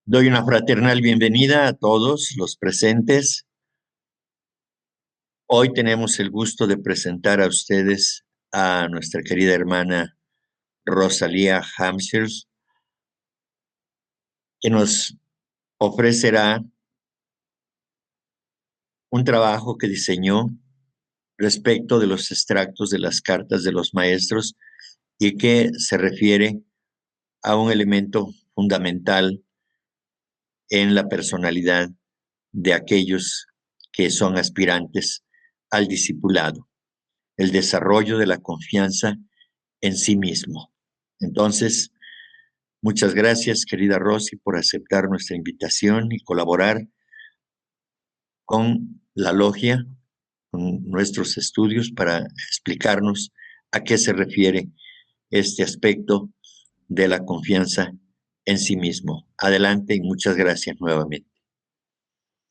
Doy una fraternal bienvenida a todos los presentes. Hoy tenemos el gusto de presentar a ustedes a nuestra querida hermana Rosalía Hamsers, que nos ofrecerá un trabajo que diseñó respecto de los extractos de las cartas de los maestros y que se refiere a un elemento fundamental en la personalidad de aquellos que son aspirantes al discipulado, el desarrollo de la confianza en sí mismo. Entonces, muchas gracias, querida Rosy, por aceptar nuestra invitación y colaborar con la logia, con nuestros estudios para explicarnos a qué se refiere este aspecto de la confianza en sí mismo. Adelante y muchas gracias nuevamente.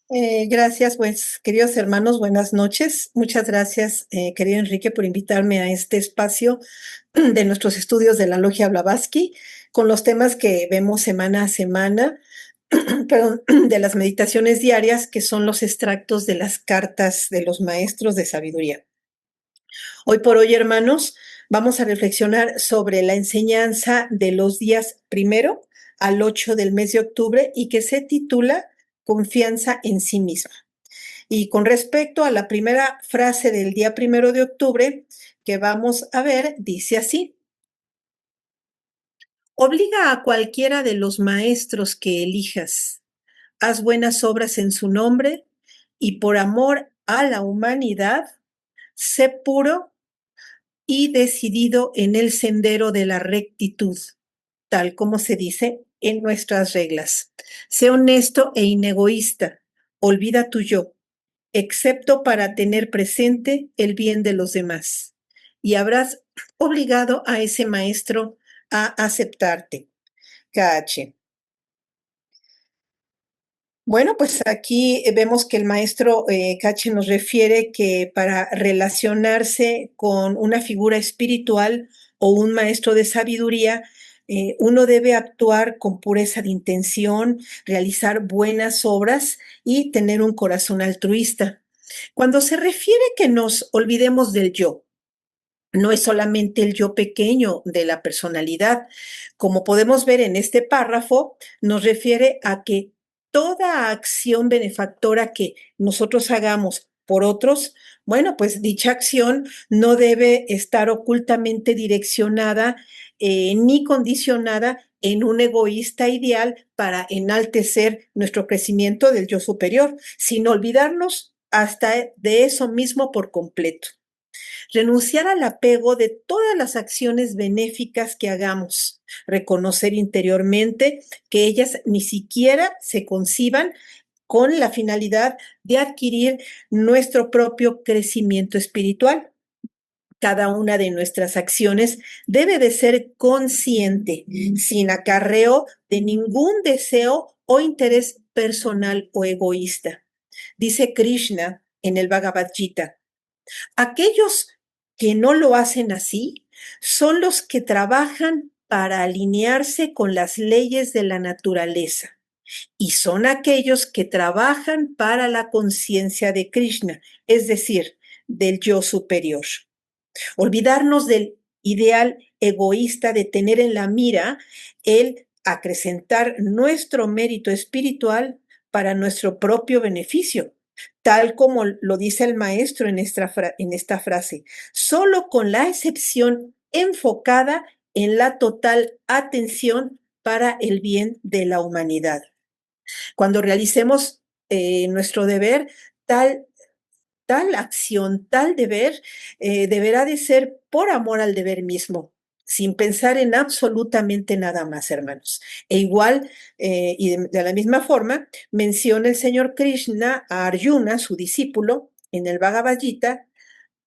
Gracias, pues, queridos hermanos, buenas noches. Muchas gracias, querido Enrique, por invitarme a este espacio de nuestros estudios de la Logia Blavatsky, con los temas que vemos semana a semana, perdón, de las meditaciones diarias, que son los extractos de las cartas de los maestros de sabiduría. Hoy por hoy, hermanos, vamos a reflexionar sobre la enseñanza de los días 1 al 8 del mes de octubre y que se titula Confianza en sí misma. Y con respecto a la primera frase del día 1 de octubre que vamos a ver, dice así: obliga a cualquiera de los maestros que elijas, haz buenas obras en su nombre y por amor a la humanidad, sé puro y decidido en el sendero de la rectitud, tal como se dice en nuestras reglas. Sé honesto e inegoísta, olvida tu yo, excepto para tener presente el bien de los demás, y habrás obligado a ese maestro a aceptarte. KH. Bueno, pues aquí vemos que el maestro Cache nos refiere que para relacionarse con una figura espiritual o un maestro de sabiduría, uno debe actuar con pureza de intención, realizar buenas obras y tener un corazón altruista. Cuando se refiere que nos olvidemos del yo, no es solamente el yo pequeño de la personalidad. Como podemos ver en este párrafo, nos refiere a que toda acción benefactora que nosotros hagamos por otros, bueno, pues dicha acción no debe estar ocultamente direccionada ni condicionada en un egoísta ideal para enaltecer nuestro crecimiento del yo superior, sin olvidarnos hasta de eso mismo por completo. Renunciar al apego de todas las acciones benéficas que hagamos, reconocer interiormente que ellas ni siquiera se conciban con la finalidad de adquirir nuestro propio crecimiento espiritual. Cada una de nuestras acciones debe de ser consciente, sin acarreo de ningún deseo o interés personal o egoísta. Dice Krishna en el Bhagavad Gita: aquellos que no lo hacen así son los que trabajan para alinearse con las leyes de la naturaleza y son aquellos que trabajan para la conciencia de Krishna, es decir, del yo superior. Olvidarnos del ideal egoísta de tener en la mira el acrecentar nuestro mérito espiritual para nuestro propio beneficio, tal como lo dice el maestro en esta frase, solo con la excepción enfocada en la total atención para el bien de la humanidad. Cuando realicemos nuestro deber, tal acción, tal deber, deberá de ser por amor al deber mismo, sin pensar en absolutamente nada más, hermanos. E igual, y de la misma forma, menciona el señor Krishna a Arjuna, su discípulo, en el Bhagavad Gita: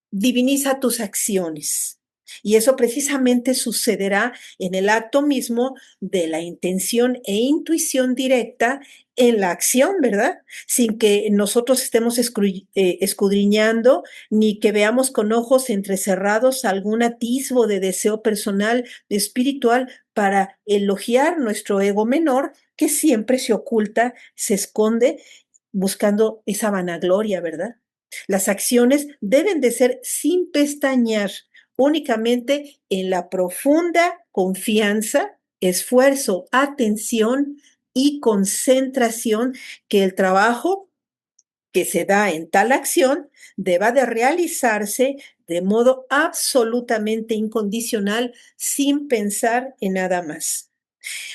diviniza tus acciones. Y eso precisamente sucederá en el acto mismo de la intención e intuición directa en la acción, ¿verdad? Sin que nosotros estemos escudriñando ni que veamos con ojos entrecerrados algún atisbo de deseo personal, espiritual, para elogiar nuestro ego menor que siempre se oculta, se esconde buscando esa vanagloria, ¿verdad? Las acciones deben de ser sin pestañear, únicamente en la profunda confianza, esfuerzo, atención y concentración que el trabajo que se da en tal acción deba de realizarse de modo absolutamente incondicional sin pensar en nada más.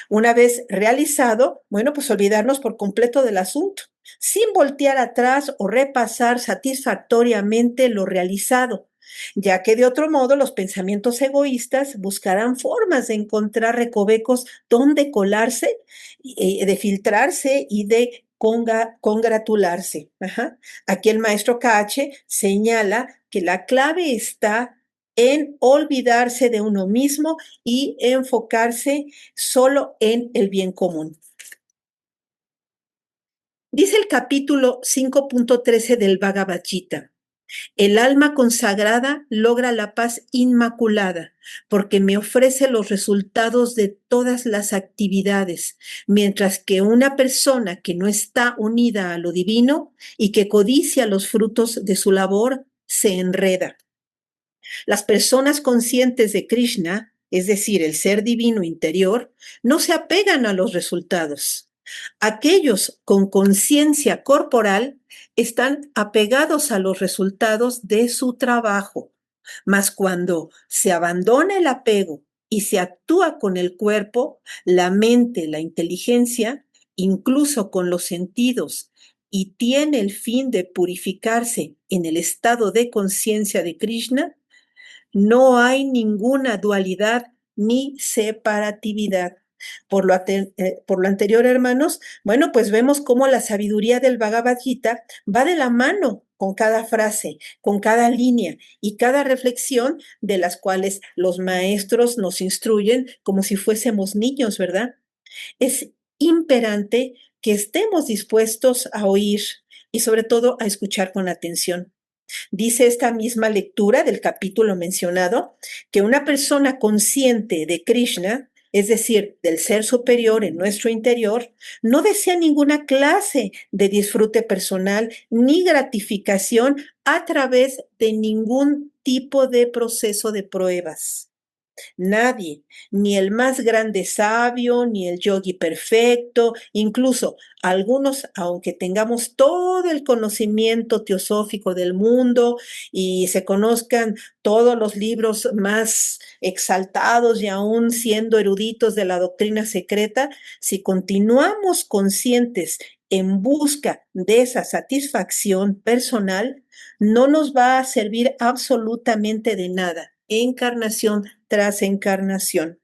Una vez realizado, bueno, pues olvidarnos por completo del asunto, sin voltear atrás o repasar satisfactoriamente lo realizado, ya que de otro modo los pensamientos egoístas buscarán formas de encontrar recovecos donde colarse, de filtrarse y de congratularse. Ajá. Aquí el maestro Cache señala que la clave está en olvidarse de uno mismo y enfocarse solo en el bien común. Dice el capítulo 5.13 del Bhagavad Gita: el alma consagrada logra la paz inmaculada porque me ofrece los resultados de todas las actividades, mientras que una persona que no está unida a lo divino y que codicia los frutos de su labor se enreda. Las personas conscientes de Krishna, es decir, el ser divino interior, no se apegan a los resultados. Aquellos con conciencia corporal están apegados a los resultados de su trabajo, mas cuando se abandona el apego y se actúa con el cuerpo, la mente, la inteligencia, incluso con los sentidos, y tiene el fin de purificarse en el estado de conciencia de Krishna, no hay ninguna dualidad ni separatividad. Por lo anterior, hermanos, bueno, pues vemos cómo la sabiduría del Bhagavad Gita va de la mano con cada frase, con cada línea y cada reflexión de las cuales los maestros nos instruyen como si fuésemos niños, ¿verdad? Es imperante que estemos dispuestos a oír y sobre todo a escuchar con atención. Dice esta misma lectura del capítulo mencionado que una persona consciente de Krishna, es decir, del ser superior en nuestro interior, no desea ninguna clase de disfrute personal ni gratificación a través de ningún tipo de proceso de pruebas. Nadie, ni el más grande sabio, ni el yogi perfecto, incluso algunos, aunque tengamos todo el conocimiento teosófico del mundo y se conozcan todos los libros más exaltados y aún siendo eruditos de la doctrina secreta, si continuamos conscientes en busca de esa satisfacción personal, no nos va a servir absolutamente de nada, encarnación tras encarnación.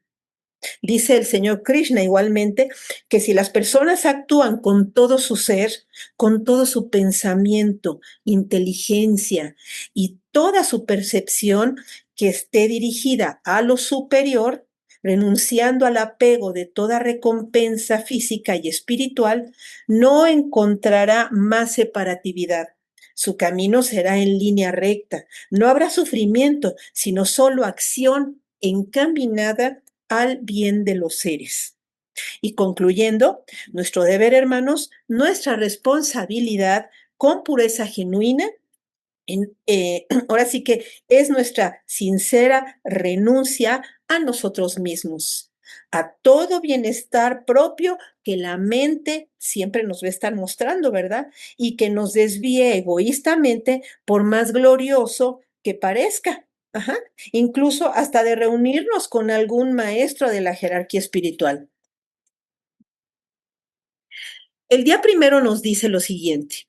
Dice el señor Krishna igualmente que si las personas actúan con todo su ser, con todo su pensamiento, inteligencia y toda su percepción que esté dirigida a lo superior, renunciando al apego de toda recompensa física y espiritual, no encontrará más separatividad. Su camino será en línea recta. No habrá sufrimiento, sino solo acción encaminada al bien de los seres. Y concluyendo, nuestro deber, hermanos, nuestra responsabilidad con pureza genuina, ahora sí que es nuestra sincera renuncia a nosotros mismos, a todo bienestar propio que la mente siempre nos va a estar mostrando, ¿verdad? Y que nos desvíe egoístamente por más glorioso que parezca. Ajá. Incluso hasta de reunirnos con algún maestro de la jerarquía espiritual. El día primero nos dice lo siguiente: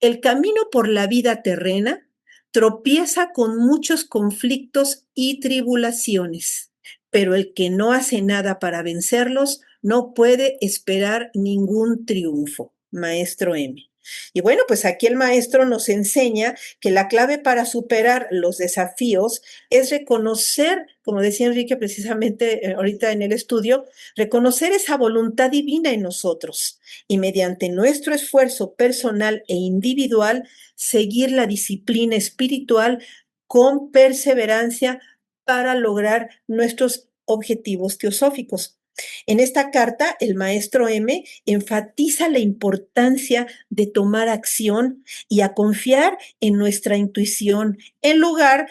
el camino por la vida terrena tropieza con muchos conflictos y tribulaciones, pero el que no hace nada para vencerlos no puede esperar ningún triunfo. Maestro M. Y bueno, pues aquí el maestro nos enseña que la clave para superar los desafíos es reconocer, como decía Enrique precisamente ahorita en el estudio, reconocer esa voluntad divina en nosotros y mediante nuestro esfuerzo personal e individual seguir la disciplina espiritual con perseverancia para lograr nuestros objetivos teosóficos. En esta carta, el maestro M enfatiza la importancia de tomar acción y a confiar en nuestra intuición en lugar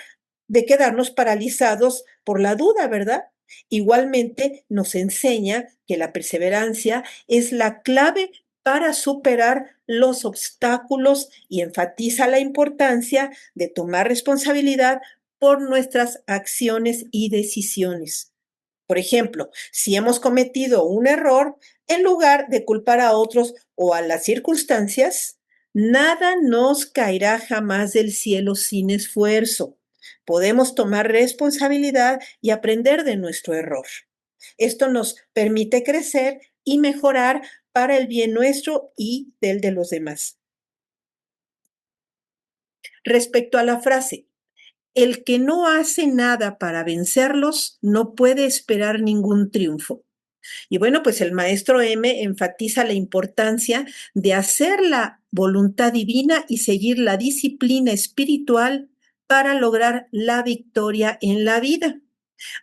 de quedarnos paralizados por la duda, ¿verdad? Igualmente nos enseña que la perseverancia es la clave para superar los obstáculos y enfatiza la importancia de tomar responsabilidad por nuestras acciones y decisiones. Por ejemplo, si hemos cometido un error, en lugar de culpar a otros o a las circunstancias, nada nos caerá jamás del cielo sin esfuerzo. Podemos tomar responsabilidad y aprender de nuestro error. Esto nos permite crecer y mejorar para el bien nuestro y del de los demás. Respecto a la frase, el que no hace nada para vencerlos no puede esperar ningún triunfo. Y bueno, pues el maestro M enfatiza la importancia de hacer la voluntad divina y seguir la disciplina espiritual para lograr la victoria en la vida.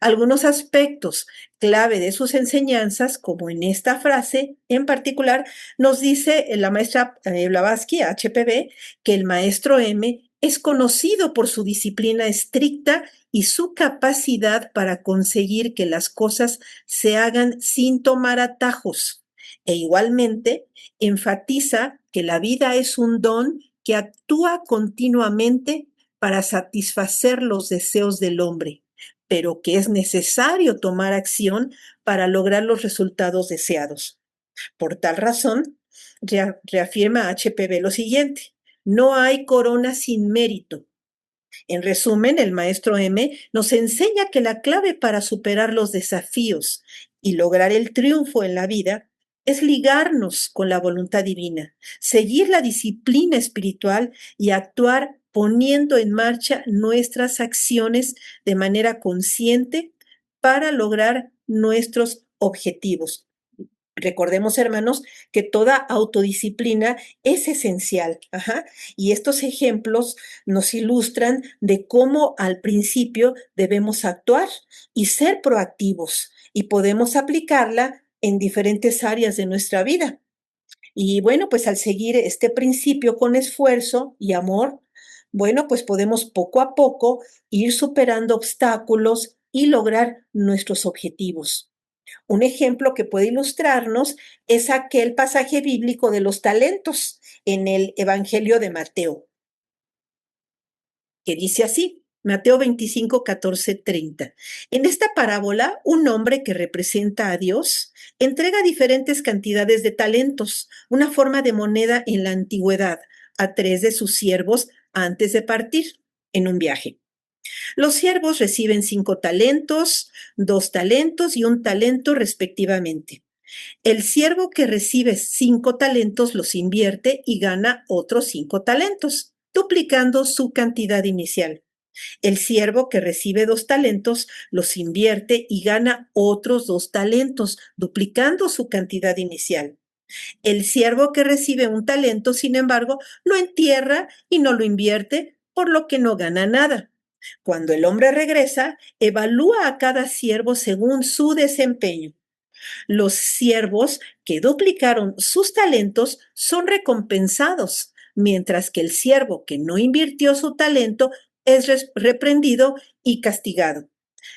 Algunos aspectos clave de sus enseñanzas, como en esta frase en particular, nos dice la maestra Blavatsky, HPB, que el maestro M es conocido por su disciplina estricta y su capacidad para conseguir que las cosas se hagan sin tomar atajos. E igualmente enfatiza que la vida es un don que actúa continuamente para satisfacer los deseos del hombre, pero que es necesario tomar acción para lograr los resultados deseados. Por tal razón, reafirma HPB lo siguiente: no hay corona sin mérito. En resumen, el maestro M nos enseña que la clave para superar los desafíos y lograr el triunfo en la vida es ligarnos con la voluntad divina, seguir la disciplina espiritual y actuar poniendo en marcha nuestras acciones de manera consciente para lograr nuestros objetivos. Recordemos, hermanos, que toda autodisciplina es esencial. Ajá. Y estos ejemplos nos ilustran de cómo al principio debemos actuar y ser proactivos y podemos aplicarla en diferentes áreas de nuestra vida. Y bueno, pues al seguir este principio con esfuerzo y amor, bueno, pues podemos poco a poco ir superando obstáculos y lograr nuestros objetivos. Un ejemplo que puede ilustrarnos es aquel pasaje bíblico de los talentos en el Evangelio de Mateo, que dice así, Mateo 25, 14, 30. En esta parábola, un hombre que representa a Dios entrega diferentes cantidades de talentos, una forma de moneda en la antigüedad, a 3 de sus siervos antes de partir en un viaje. Los siervos reciben 5 talentos, 2 talentos y 1 talento respectivamente. El siervo que recibe 5 talentos los invierte y gana otros 5 talentos, duplicando su cantidad inicial. El siervo que recibe 2 talentos los invierte y gana otros 2 talentos, duplicando su cantidad inicial. El siervo que recibe 1 talento, sin embargo, lo entierra y no lo invierte, por lo que no gana nada. Cuando el hombre regresa, evalúa a cada siervo según su desempeño. Los siervos que duplicaron sus talentos son recompensados, mientras que el siervo que no invirtió su talento es reprendido y castigado.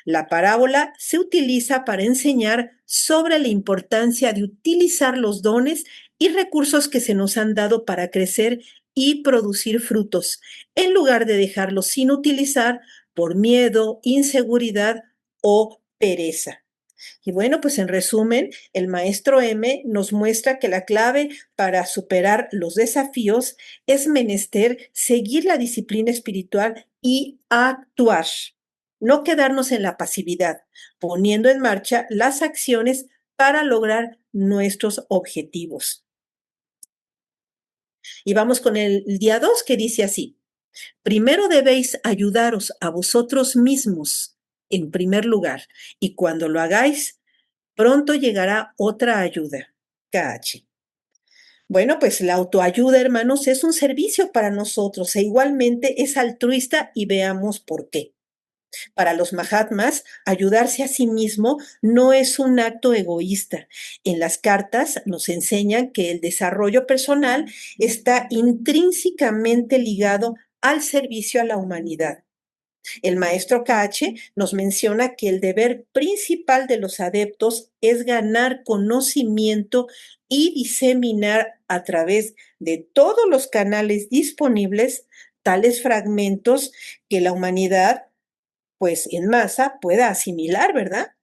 La parábola se utiliza para enseñar sobre la importancia de utilizar los dones y recursos que se nos han dado para crecer y producir frutos, en lugar de dejarlos sin utilizar por miedo, inseguridad o pereza. Y bueno, pues en resumen, el maestro M nos muestra que la clave para superar los desafíos es menester seguir la disciplina espiritual y actuar, no quedarnos en la pasividad, poniendo en marcha las acciones para lograr nuestros objetivos. Y vamos con el día 2 que dice así: primero debéis ayudaros a vosotros mismos en primer lugar, y cuando lo hagáis, pronto llegará otra ayuda. KH. Bueno, pues la autoayuda, hermanos, es un servicio para nosotros e igualmente es altruista y veamos por qué. Para los Mahatmas, ayudarse a sí mismo no es un acto egoísta. En las cartas nos enseñan que el desarrollo personal está intrínsecamente ligado al servicio a la humanidad. El maestro KH nos menciona que el deber principal de los adeptos es ganar conocimiento y diseminar a través de todos los canales disponibles tales fragmentos que la humanidad pues en masa pueda asimilar, ¿verdad?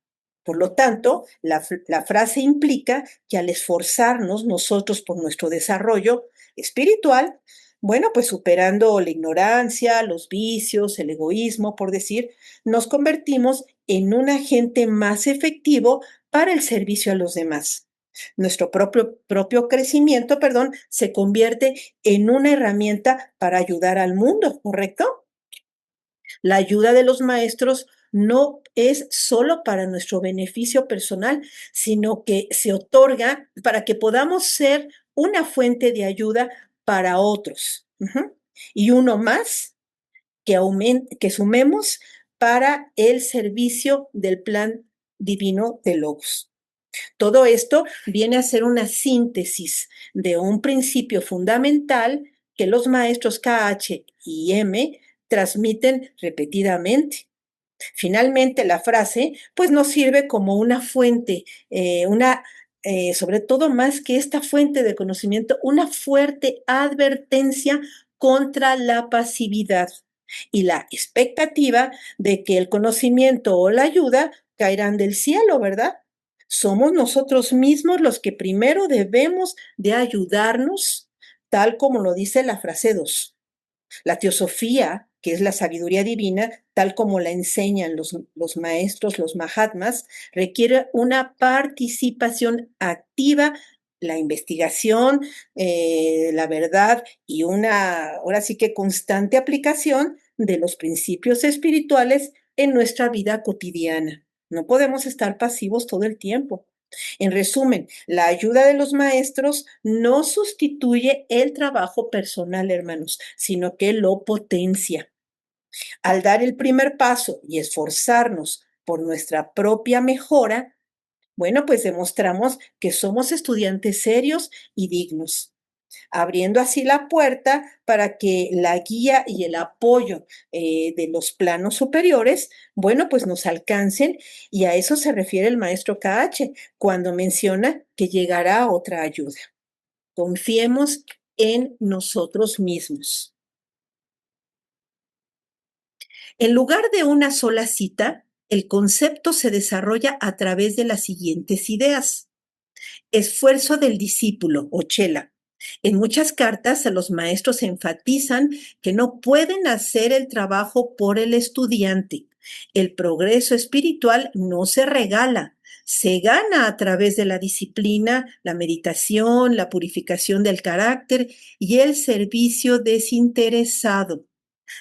Por lo tanto, la frase implica que al esforzarnos nosotros por nuestro desarrollo espiritual, bueno, pues superando la ignorancia, los vicios, el egoísmo, por decir, nos convertimos en un agente más efectivo para el servicio a los demás. Nuestro propio crecimiento, perdón, se convierte en una herramienta para ayudar al mundo, ¿correcto? La ayuda de los maestros no es solo para nuestro beneficio personal, sino que se otorga para que podamos ser una fuente de ayuda para otros. Y uno más que sumemos para el servicio del plan divino de Logos. Todo esto viene a ser una síntesis de un principio fundamental que los maestros KH y M transmiten repetidamente. Finalmente, la frase pues nos sirve como una fuente, sobre todo más que esta fuente de conocimiento, una fuerte advertencia contra la pasividad y la expectativa de que el conocimiento o la ayuda caerán del cielo, ¿verdad? Somos nosotros mismos los que primero debemos de ayudarnos, tal como lo dice la frase 2. La teosofía, que es la sabiduría divina, tal como la enseñan los maestros, los mahatmas, requiere una participación activa, la investigación, la verdad y ahora sí que constante aplicación de los principios espirituales en nuestra vida cotidiana. No podemos estar pasivos todo el tiempo. En resumen, la ayuda de los maestros no sustituye el trabajo personal, hermanos, sino que lo potencia. Al dar el primer paso y esforzarnos por nuestra propia mejora, bueno, pues demostramos que somos estudiantes serios y dignos, abriendo así la puerta para que la guía y el apoyo de los planos superiores, bueno, pues nos alcancen, y a eso se refiere el maestro KH cuando menciona que llegará otra ayuda. Confiemos en nosotros mismos. En lugar de una sola cita, el concepto se desarrolla a través de las siguientes ideas. Esfuerzo del discípulo o chela. En muchas cartas a los maestros enfatizan que no pueden hacer el trabajo por el estudiante. El progreso espiritual no se regala, se gana a través de la disciplina, la meditación, la purificación del carácter y el servicio desinteresado.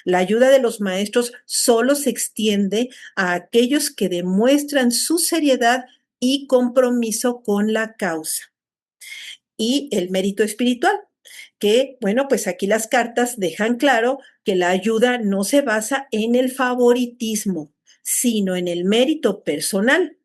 La ayuda de los maestros solo se extiende a aquellos que demuestran su seriedad y compromiso con la causa. Y el mérito espiritual, que, bueno, pues aquí las cartas dejan claro que la ayuda no se basa en el favoritismo, sino en el mérito personal.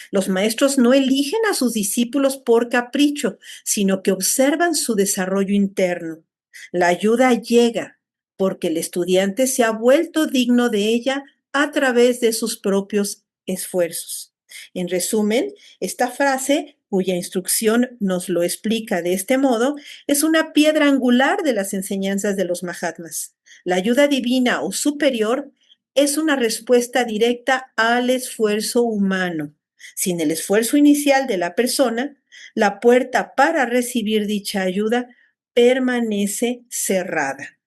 Los maestros no eligen a sus discípulos por capricho, sino que observan su desarrollo interno. La ayuda llega porque el estudiante se ha vuelto digno de ella a través de sus propios esfuerzos. En resumen, esta frase, cuya instrucción nos lo explica de este modo, es una piedra angular de las enseñanzas de los Mahatmas. La ayuda divina o superior es una respuesta directa al esfuerzo humano. Sin el esfuerzo inicial de la persona, la puerta para recibir dicha ayuda permanece cerrada.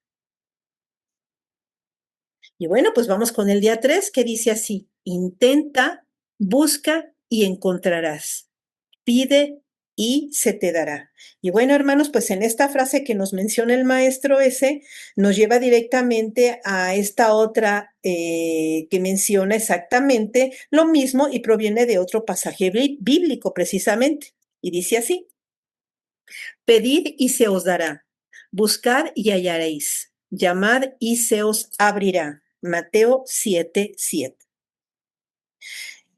Y bueno, pues vamos con el día 3 que dice así: intenta, busca y encontrarás. Pide y se te dará. Y bueno, hermanos, pues en esta frase que nos menciona el maestro ese, nos lleva directamente a esta otra que menciona exactamente lo mismo y proviene de otro pasaje bíblico precisamente. Y dice así: pedid y se os dará, buscad y hallaréis, llamad y se os abrirá. Mateo 7:7.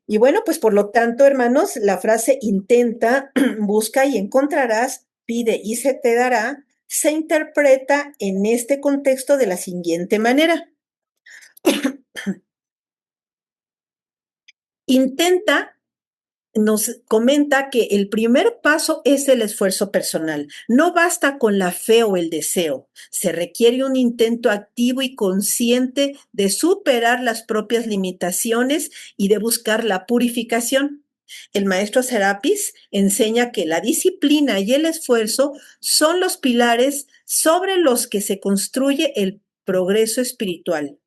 Y bueno, pues por lo tanto, hermanos, la frase intenta, busca y encontrarás, pide y se te dará, se interpreta en este contexto de la siguiente manera. Intenta nos comenta que el primer paso es el esfuerzo personal. No basta con la fe o el deseo. Se requiere un intento activo y consciente de superar las propias limitaciones y de buscar la purificación. El maestro Serapis enseña que la disciplina y el esfuerzo son los pilares sobre los que se construye el progreso espiritual.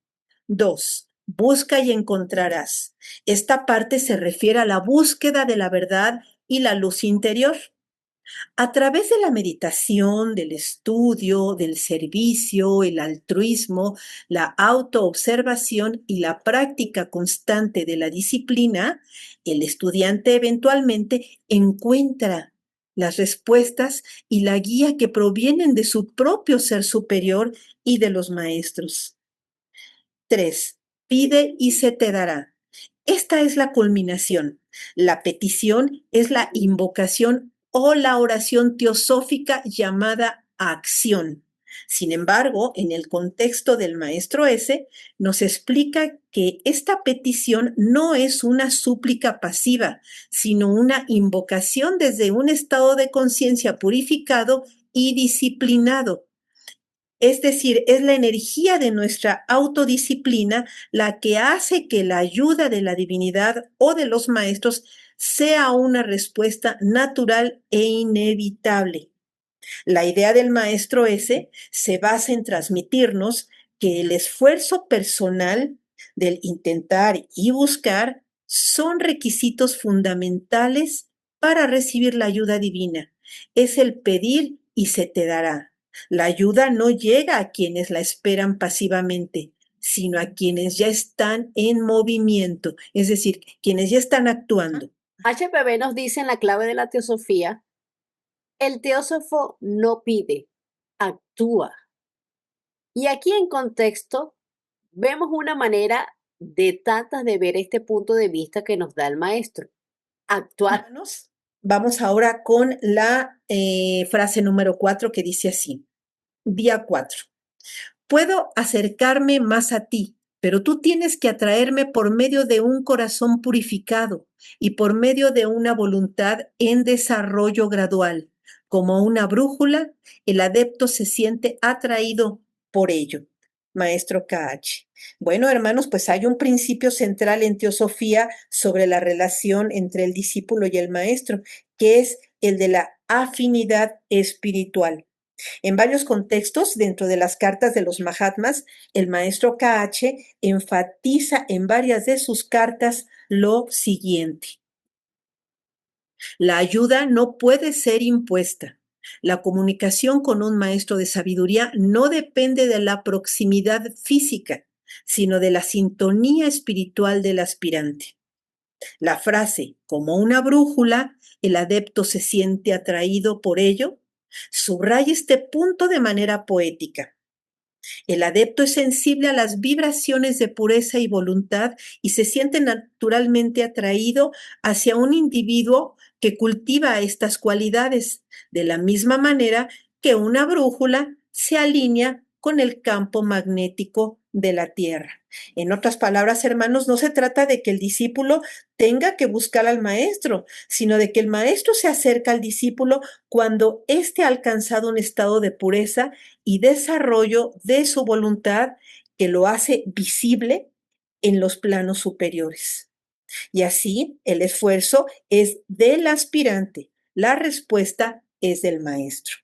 2. Busca y encontrarás. Esta parte se refiere a la búsqueda de la verdad y la luz interior. A través de la meditación, del estudio, del servicio, el altruismo, la autoobservación y la práctica constante de la disciplina, el estudiante eventualmente encuentra las respuestas y la guía que provienen de su propio ser superior y de los maestros. 3. Pide y se te dará. Esta es la culminación. La petición es la invocación o la oración teosófica llamada acción. Sin embargo, en el contexto del maestro S, nos explica que esta petición no es una súplica pasiva, sino una invocación desde un estado de conciencia purificado y disciplinado. Es decir, es la energía de nuestra autodisciplina la que hace que la ayuda de la divinidad o de los maestros sea una respuesta natural e inevitable. La idea del maestro ese se basa en transmitirnos que el esfuerzo personal del intentar y buscar son requisitos fundamentales para recibir la ayuda divina. Es el pedir y se te dará. La ayuda no llega a quienes la esperan pasivamente, sino a quienes ya están en movimiento, es decir, quienes ya están actuando. HPB nos dice en la clave de la teosofía, el teósofo no pide, actúa. Y aquí en contexto vemos una manera de tantas de ver este punto de vista que nos da el maestro. Actuar. Vamos ahora con la frase número 4 que dice así. Día 4. Puedo acercarme más a ti, pero tú tienes que atraerme por medio de un corazón purificado y por medio de una voluntad en desarrollo gradual. Como una brújula, el adepto se siente atraído por ello. Maestro KH. Bueno, hermanos, pues hay un principio central en teosofía sobre la relación entre el discípulo y el maestro, que es el de la afinidad espiritual. En varios contextos, dentro de las cartas de los Mahatmas, el maestro KH enfatiza en varias de sus cartas lo siguiente. La ayuda no puede ser impuesta. La comunicación con un maestro de sabiduría no depende de la proximidad física, sino de la sintonía espiritual del aspirante. La frase, como una brújula, el adepto se siente atraído por ello, subraya este punto de manera poética. El adepto es sensible a las vibraciones de pureza y voluntad y se siente naturalmente atraído hacia un individuo que cultiva estas cualidades, de la misma manera que una brújula se alinea con el campo magnético de la Tierra. En otras palabras, hermanos, no se trata de que el discípulo tenga que buscar al maestro, sino de que el maestro se acerca al discípulo cuando éste ha alcanzado un estado de pureza y desarrollo de su voluntad que lo hace visible en los planos superiores. Y así el esfuerzo es del aspirante, la respuesta es del maestro.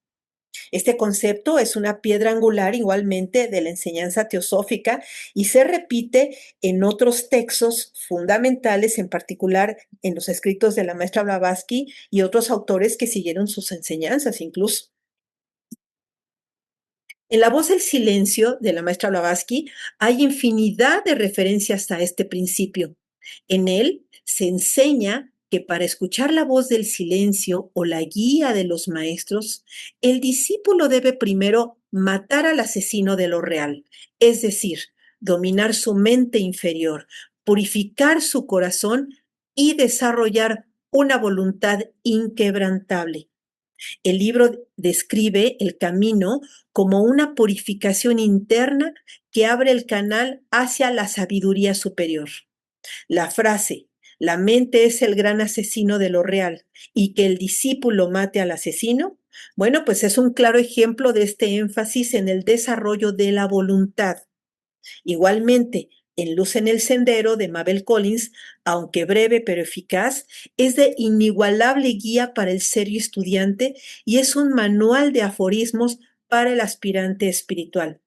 Este concepto es una piedra angular igualmente de la enseñanza teosófica y se repite en otros textos fundamentales, en particular en los escritos de la maestra Blavatsky y otros autores que siguieron sus enseñanzas incluso. En La voz del silencio de la maestra Blavatsky hay infinidad de referencias a este principio. En él se enseña que para escuchar la voz del silencio o la guía de los maestros, el discípulo debe primero matar al asesino de lo real, es decir, dominar su mente inferior, purificar su corazón y desarrollar una voluntad inquebrantable. El libro describe el camino como una purificación interna que abre el canal hacia la sabiduría superior. La frase, la mente es el gran asesino de lo real y que el discípulo mate al asesino, bueno, pues es un claro ejemplo de este énfasis en el desarrollo de la voluntad. Igualmente, en Luz en el Sendero de Mabel Collins, aunque breve pero eficaz, es de inigualable guía para el serio estudiante y es un manual de aforismos para el aspirante espiritual.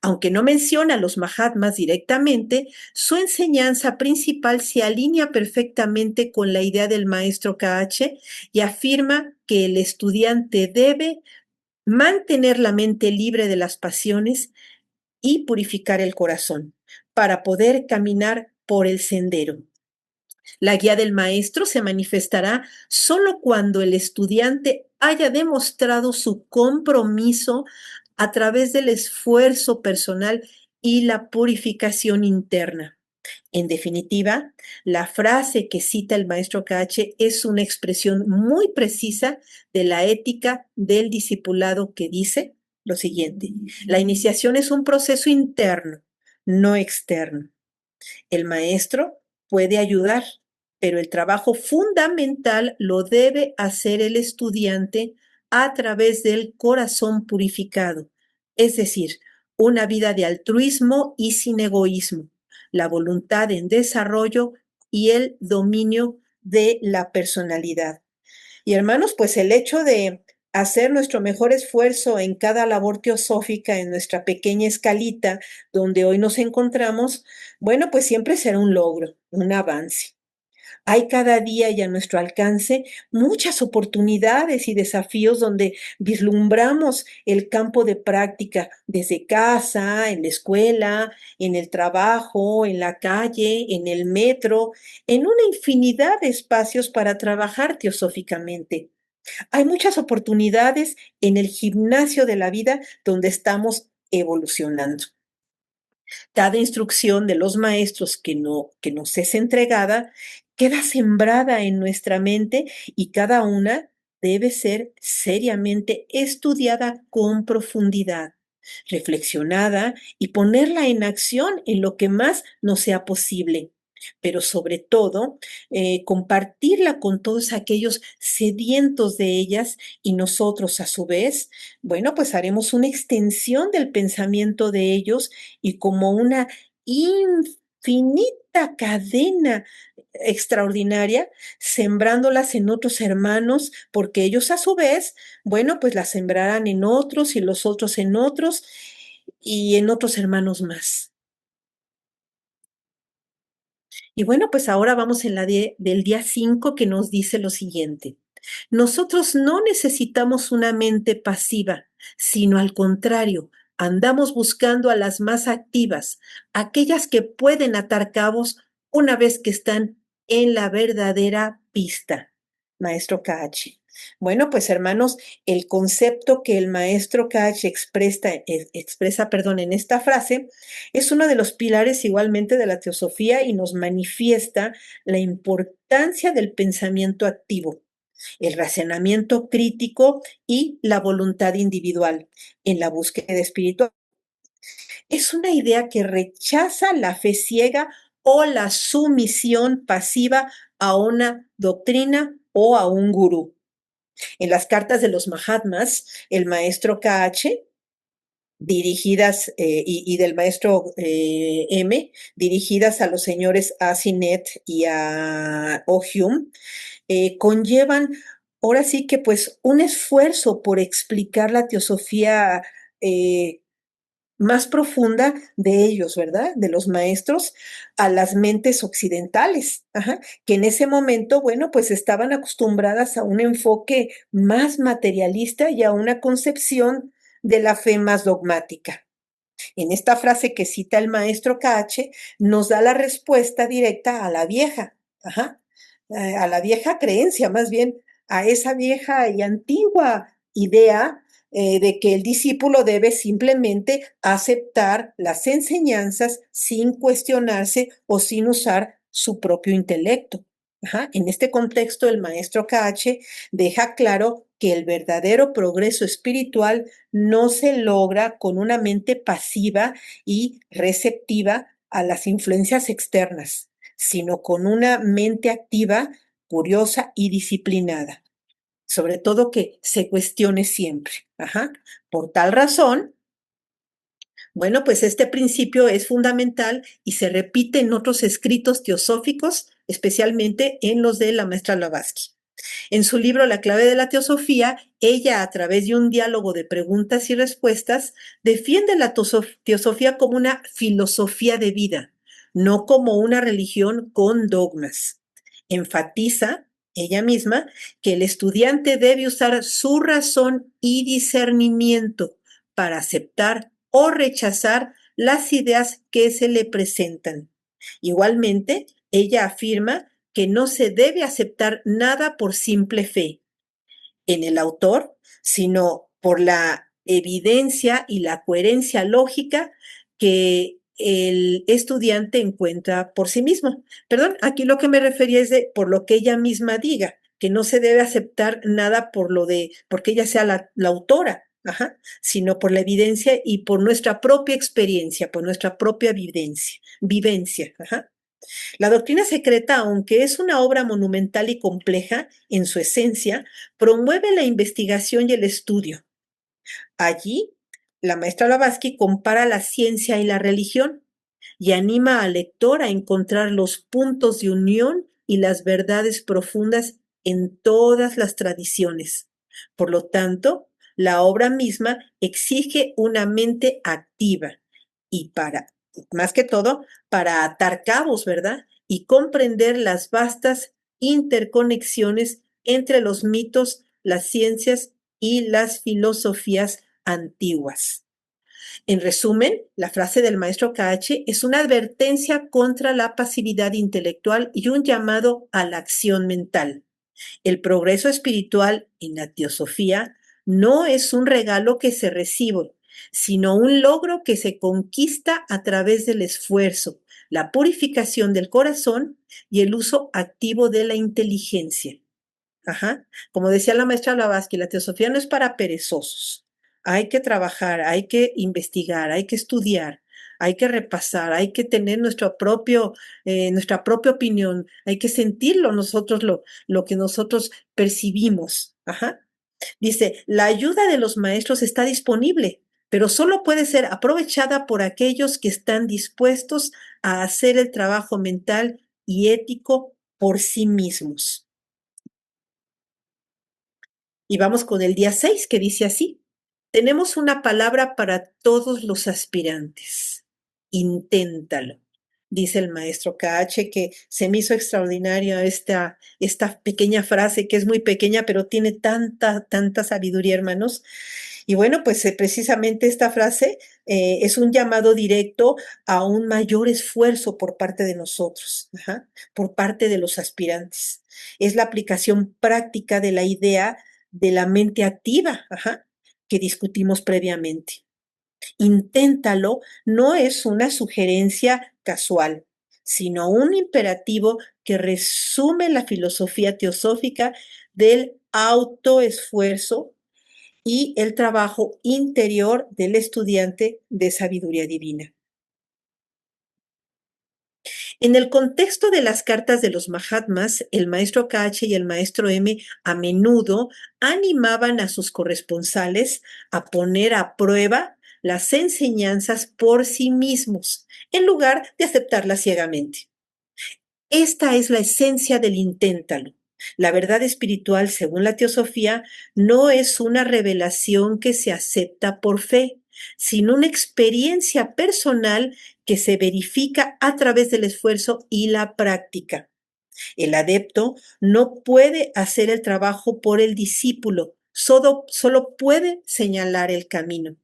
Aunque no menciona a los Mahatmas directamente, su enseñanza principal se alinea perfectamente con la idea del maestro KH y afirma que el estudiante debe mantener la mente libre de las pasiones y purificar el corazón para poder caminar por el sendero. La guía del maestro se manifestará solo cuando el estudiante haya demostrado su compromiso a través del esfuerzo personal y la purificación interna. En definitiva, la frase que cita el maestro KH es una expresión muy precisa de la ética del discipulado que dice lo siguiente: la iniciación es un proceso interno, no externo. El maestro puede ayudar, pero el trabajo fundamental lo debe hacer el estudiante a través del corazón purificado, es decir, una vida de altruismo y sin egoísmo, la voluntad en desarrollo y el dominio de la personalidad. Y hermanos, pues el hecho de hacer nuestro mejor esfuerzo en cada labor teosófica en nuestra pequeña escalita donde hoy nos encontramos, bueno, pues siempre será un logro, un avance. Hay cada día y a nuestro alcance muchas oportunidades y desafíos donde vislumbramos el campo de práctica desde casa, en la escuela, en el trabajo, en la calle, en el metro, en una infinidad de espacios para trabajar teosóficamente. Hay muchas oportunidades en el gimnasio de la vida donde estamos evolucionando. Cada instrucción de los maestros que nos es entregada queda sembrada en nuestra mente y cada una debe ser seriamente estudiada con profundidad, reflexionada y ponerla en acción en lo que más nos sea posible. Pero sobre todo, compartirla con todos aquellos sedientos de ellas y nosotros a su vez, bueno, pues haremos una extensión del pensamiento de ellos y como una infinita cadena extraordinaria, sembrándolas en otros hermanos, porque ellos a su vez, bueno, pues las sembrarán en otros y los otros en otros y en otros hermanos más. Y bueno, pues ahora vamos en la del día 5 que nos dice lo siguiente. Nosotros no necesitamos una mente pasiva, sino al contrario, andamos buscando a las más activas, aquellas que pueden atar cabos una vez que están en la verdadera pista. Maestro KH. Bueno, pues hermanos, el concepto que el maestro KH expresa, perdón, en esta frase es uno de los pilares igualmente de la teosofía y nos manifiesta la importancia del pensamiento activo, el razonamiento crítico y la voluntad individual en la búsqueda espiritual. Es una idea que rechaza la fe ciega o la sumisión pasiva a una doctrina o a un gurú. En las cartas de los Mahatmas, el maestro KH dirigidas y del maestro M, dirigidas a los señores Asinet y a Ohyum, conllevan ahora sí que pues un esfuerzo por explicar la teosofía más profunda de ellos, ¿verdad? De los maestros a las mentes occidentales, ajá, que en ese momento, bueno, pues estaban acostumbradas a un enfoque más materialista y a una concepción de la fe más dogmática. En esta frase que cita el maestro KH, nos da la respuesta directa a la vieja, ajá, a la vieja creencia, más bien, a esa vieja y antigua idea de que el discípulo debe simplemente aceptar las enseñanzas sin cuestionarse o sin usar su propio intelecto. En este contexto, el maestro KH deja claro que el verdadero progreso espiritual no se logra con una mente pasiva y receptiva a las influencias externas, sino con una mente activa, curiosa y disciplinada. Sobre todo que se cuestione siempre. Por tal razón, bueno, pues este principio es fundamental y se repite en otros escritos teosóficos, especialmente en los de la maestra Blavatsky. En su libro La clave de la teosofía, ella, a través de un diálogo de preguntas y respuestas, defiende la teosofía como una filosofía de vida, no como una religión con dogmas. Enfatiza ella misma que el estudiante debe usar su razón y discernimiento para aceptar o rechazar las ideas que se le presentan. Igualmente, ella afirma que no se debe aceptar nada por simple fe en el autor, sino por la evidencia y la coherencia lógica que el estudiante encuentra por sí mismo. Perdón, aquí lo que me refería es de por lo que ella misma diga, que no se debe aceptar nada porque ella sea la autora, sino por la evidencia y por nuestra propia experiencia, por nuestra propia vivencia. La doctrina secreta, aunque es una obra monumental y compleja en su esencia, promueve la investigación y el estudio. Allí, la maestra Blavatsky compara la ciencia y la religión y anima al lector a encontrar los puntos de unión y las verdades profundas en todas las tradiciones. Por lo tanto, la obra misma exige una mente activa y más que todo, para atar cabos, ¿verdad? Y comprender las vastas interconexiones entre los mitos, las ciencias y las filosofías antiguas. En resumen, la frase del maestro KH es una advertencia contra la pasividad intelectual y un llamado a la acción mental. El progreso espiritual en la teosofía no es un regalo que se recibe, sino un logro que se conquista a través del esfuerzo, la purificación del corazón y el uso activo de la inteligencia. Como decía la maestra Blavatsky, la teosofía no es para perezosos. Hay que trabajar, hay que investigar, hay que estudiar, hay que repasar, hay que tener nuestra propia opinión, hay que sentirlo nosotros, lo que nosotros percibimos. Dice, la ayuda de los maestros está disponible, pero solo puede ser aprovechada por aquellos que están dispuestos a hacer el trabajo mental y ético por sí mismos. Y vamos con el día 6, que dice así: tenemos una palabra para todos los aspirantes. Inténtalo, dice el maestro KH, que se me hizo extraordinaria esta pequeña frase, que es muy pequeña, pero tiene tanta sabiduría, hermanos. Y bueno, pues precisamente esta frase es un llamado directo a un mayor esfuerzo por parte de nosotros, por parte de los aspirantes. Es la aplicación práctica de la idea de la mente activa, que discutimos previamente. Inténtalo no es una sugerencia casual, sino un imperativo que resume la filosofía teosófica del autoesfuerzo y el trabajo interior del estudiante de sabiduría divina. En el contexto de las cartas de los Mahatmas, el maestro KH y el maestro M a menudo animaban a sus corresponsales a poner a prueba las enseñanzas por sí mismos, en lugar de aceptarlas ciegamente. Esta es la esencia del inténtalo. La verdad espiritual, según la teosofía, no es una revelación que se acepta por fe, sino una experiencia personal que se verifica a través del esfuerzo y la práctica. El adepto no puede hacer el trabajo por el discípulo, solo puede señalar el camino.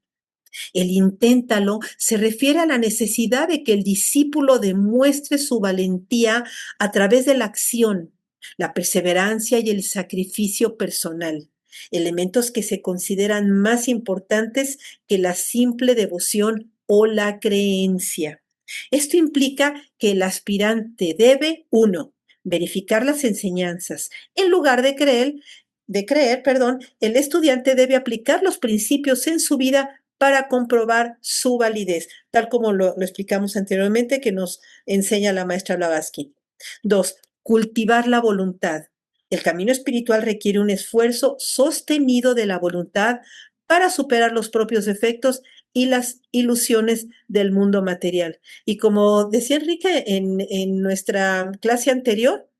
El inténtalo se refiere a la necesidad de que el discípulo demuestre su valentía a través de la acción, la perseverancia y el sacrificio personal, elementos que se consideran más importantes que la simple devoción o la creencia. Esto implica que el aspirante debe, 1, verificar las enseñanzas. En lugar de creer, el estudiante debe aplicar los principios en su vida para comprobar su validez, tal como lo explicamos anteriormente, que nos enseña la maestra Blavatsky. 2, cultivar la voluntad. El camino espiritual requiere un esfuerzo sostenido de la voluntad para superar los propios defectos y las ilusiones del mundo material. Y como decía Enrique en nuestra clase anterior,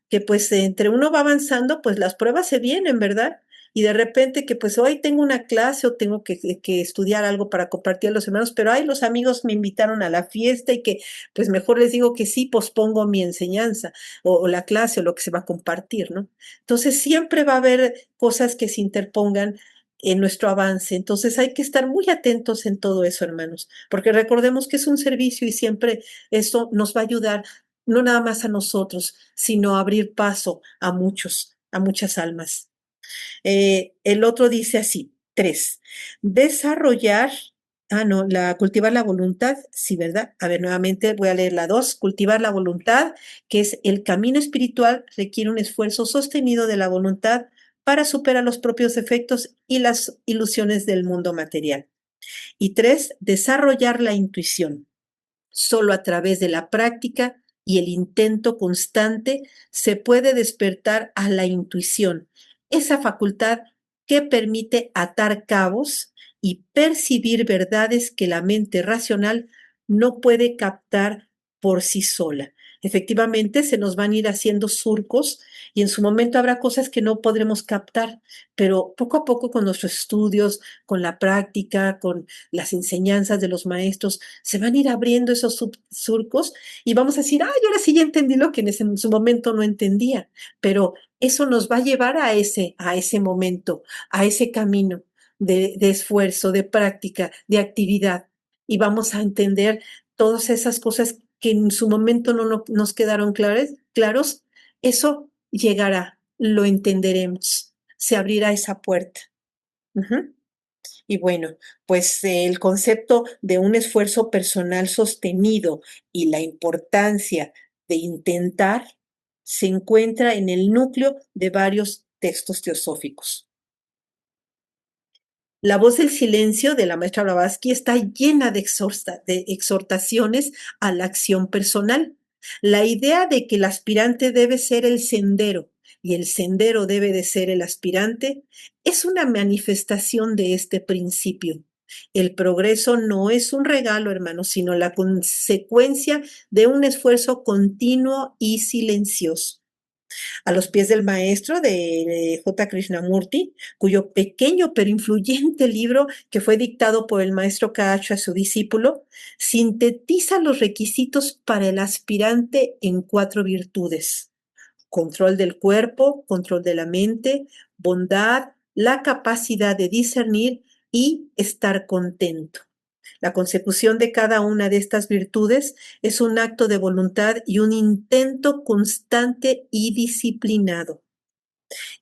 que pues entre uno va avanzando, pues las pruebas se vienen, ¿verdad? Y de repente que pues hoy tengo una clase o tengo que estudiar algo para compartir a los hermanos, pero ay, los amigos me invitaron a la fiesta y que pues mejor les digo que sí, pospongo mi enseñanza o la clase o lo que se va a compartir, ¿no? Entonces siempre va a haber cosas que se interpongan en nuestro avance. Entonces hay que estar muy atentos en todo eso, hermanos, porque recordemos que es un servicio y siempre eso nos va a ayudar no nada más a nosotros, sino a abrir paso a muchas almas. El otro dice así, 3, desarrollar, cultivar la voluntad, sí, ¿verdad? A ver, nuevamente voy a leer la 2, cultivar la voluntad, que es el camino espiritual, requiere un esfuerzo sostenido de la voluntad para superar los propios defectos y las ilusiones del mundo material. Y 3, desarrollar la intuición. Solo a través de la práctica y el intento constante se puede despertar a la intuición, esa facultad que permite atar cabos y percibir verdades que la mente racional no puede captar por sí sola. Efectivamente, se nos van a ir haciendo surcos y en su momento habrá cosas que no podremos captar, pero poco a poco con nuestros estudios, con la práctica, con las enseñanzas de los maestros, se van a ir abriendo esos surcos y vamos a decir, ay, ahora sí ya entendí lo que en su momento no entendía, pero eso nos va a llevar a ese momento, a ese camino de esfuerzo, de práctica, de actividad y vamos a entender todas esas cosas que en su momento no nos quedaron claros, eso llegará, lo entenderemos, se abrirá esa puerta. Ujú. Y bueno, pues el concepto de un esfuerzo personal sostenido y la importancia de intentar se encuentra en el núcleo de varios textos teosóficos. La voz del silencio de la maestra Blavatsky está llena de exhortaciones a la acción personal. La idea de que el aspirante debe ser el sendero y el sendero debe de ser el aspirante es una manifestación de este principio. El progreso no es un regalo, hermanos, sino la consecuencia de un esfuerzo continuo y silencioso. A los pies del maestro de J. Krishnamurti, cuyo pequeño pero influyente libro, que fue dictado por el maestro Cacho a su discípulo, sintetiza los requisitos para el aspirante en 4 virtudes: control del cuerpo, control de la mente, bondad, la capacidad de discernir y estar contento. La consecución de cada una de estas virtudes es un acto de voluntad y un intento constante y disciplinado.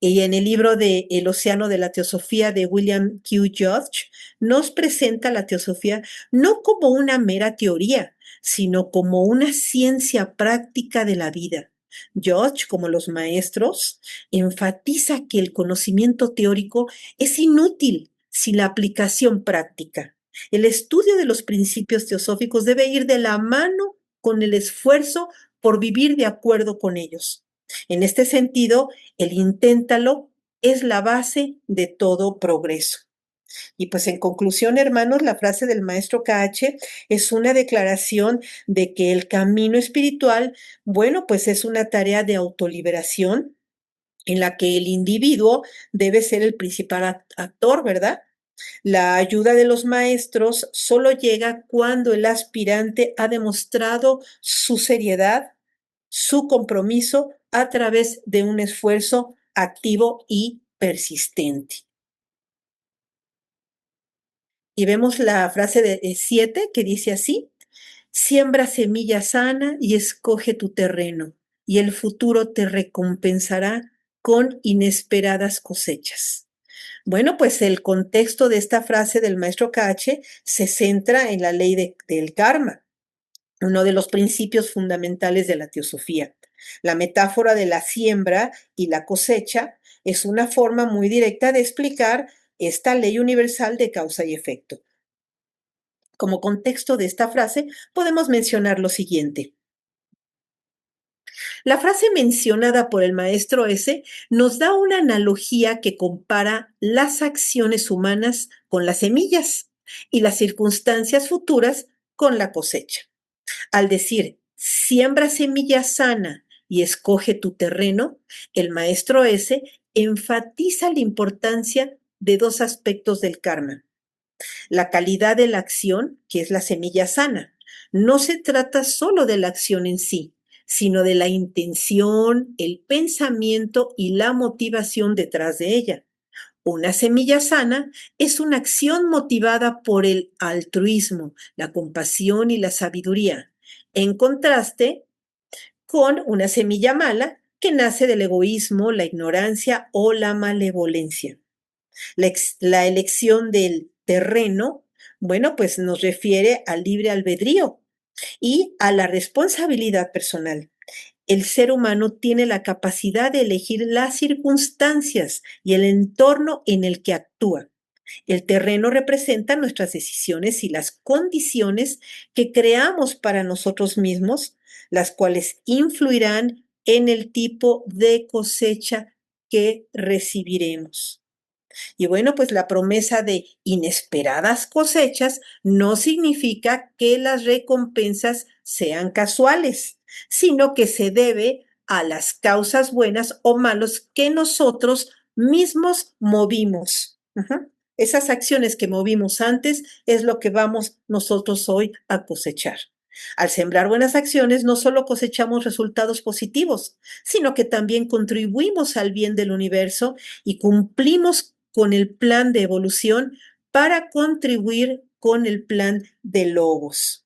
Y en el libro de El océano de la teosofía de William Q. Judge, nos presenta la teosofía no como una mera teoría, sino como una ciencia práctica de la vida. Judge, como los maestros, enfatiza que el conocimiento teórico es inútil sin la aplicación práctica. El estudio de los principios teosóficos debe ir de la mano con el esfuerzo por vivir de acuerdo con ellos. En este sentido, el inténtalo es la base de todo progreso. Y pues en conclusión, hermanos, la frase del maestro KH es una declaración de que el camino espiritual, bueno, pues es una tarea de autoliberación en la que el individuo debe ser el principal actor, ¿verdad? La ayuda de los maestros solo llega cuando el aspirante ha demostrado su seriedad, su compromiso a través de un esfuerzo activo y persistente. Y vemos la frase de 7 que dice así: siembra semilla sana y escoge tu terreno, y el futuro te recompensará con inesperadas cosechas. Bueno, pues el contexto de esta frase del maestro Cache se centra en la ley del karma, uno de los principios fundamentales de la teosofía. La metáfora de la siembra y la cosecha es una forma muy directa de explicar esta ley universal de causa y efecto. Como contexto de esta frase, podemos mencionar lo siguiente. La frase mencionada por el maestro S nos da una analogía que compara las acciones humanas con las semillas y las circunstancias futuras con la cosecha. Al decir, siembra semilla sana y escoge tu terreno, el maestro S enfatiza la importancia de dos aspectos del karma. La calidad de la acción, que es la semilla sana. No se trata solo de la acción en sí, sino de la intención, el pensamiento y la motivación detrás de ella. Una semilla sana es una acción motivada por el altruismo, la compasión y la sabiduría, en contraste con una semilla mala que nace del egoísmo, la ignorancia o la malevolencia. La elección del terreno, bueno, pues nos refiere al libre albedrío y a la responsabilidad personal. El ser humano tiene la capacidad de elegir las circunstancias y el entorno en el que actúa. El terreno representa nuestras decisiones y las condiciones que creamos para nosotros mismos, las cuales influirán en el tipo de cosecha que recibiremos. Y bueno, pues la promesa de inesperadas cosechas no significa que las recompensas sean casuales, sino que se debe a las causas buenas o malas que nosotros mismos movimos. Esas acciones que movimos antes es lo que vamos nosotros hoy a cosechar. Al sembrar buenas acciones, no solo cosechamos resultados positivos, sino que también contribuimos al bien del universo y cumplimos con el plan de evolución para contribuir con el plan de Logos.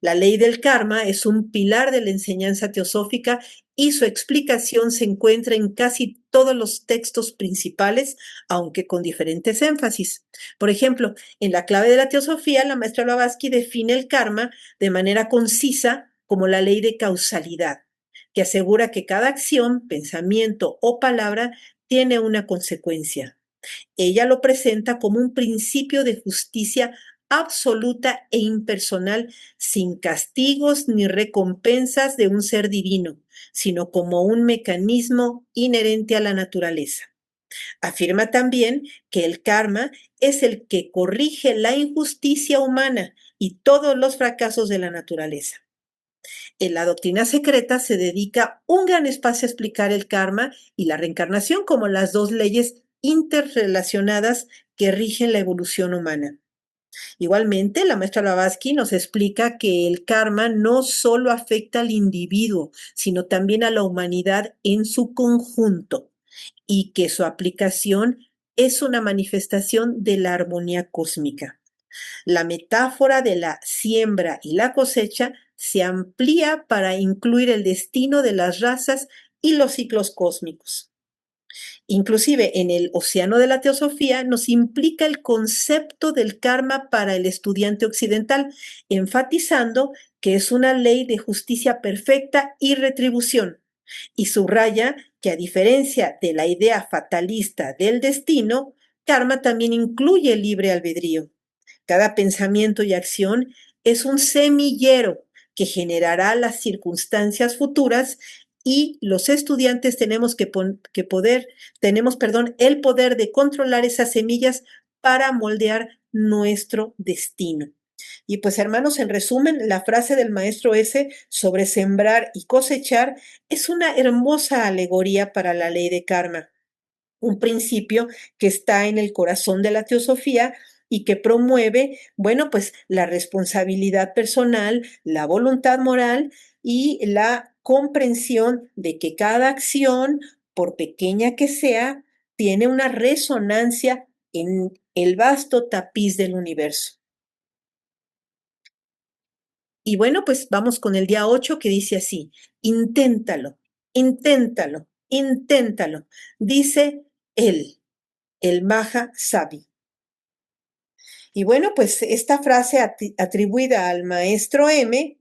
La ley del karma es un pilar de la enseñanza teosófica y su explicación se encuentra en casi todos los textos principales, aunque con diferentes énfasis. Por ejemplo, en la clave de la teosofía, la maestra Blavatsky define el karma de manera concisa como la ley de causalidad, que asegura que cada acción, pensamiento o palabra tiene una consecuencia. Ella lo presenta como un principio de justicia absoluta e impersonal, sin castigos ni recompensas de un ser divino, sino como un mecanismo inherente a la naturaleza. Afirma también que el karma es el que corrige la injusticia humana y todos los fracasos de la naturaleza. En la doctrina secreta se dedica un gran espacio a explicar el karma y la reencarnación como las dos leyes interrelacionadas que rigen la evolución humana. Igualmente, la maestra Blavatsky nos explica que el karma no solo afecta al individuo, sino también a la humanidad en su conjunto, y que su aplicación es una manifestación de la armonía cósmica. La metáfora de la siembra y la cosecha se amplía para incluir el destino de las razas y los ciclos cósmicos. Inclusive en el océano de la teosofía nos implica el concepto del karma para el estudiante occidental, enfatizando que es una ley de justicia perfecta y retribución, y subraya que a diferencia de la idea fatalista del destino, karma también incluye el libre albedrío. Cada pensamiento y acción es un semillero que generará las circunstancias futuras y los estudiantes tenemos el poder de controlar esas semillas para moldear nuestro destino. Y pues hermanos, en resumen, la frase del maestro S sobre sembrar y cosechar es una hermosa alegoría para la ley de karma, un principio que está en el corazón de la teosofía y que promueve, bueno, pues la responsabilidad personal, la voluntad moral y la comprensión de que cada acción, por pequeña que sea, tiene una resonancia en el vasto tapiz del universo. Y bueno, pues vamos con el día 8 que dice así, inténtalo, inténtalo, inténtalo. Dice él, el Maha Sabi. Y bueno, pues esta frase atribuida al maestro M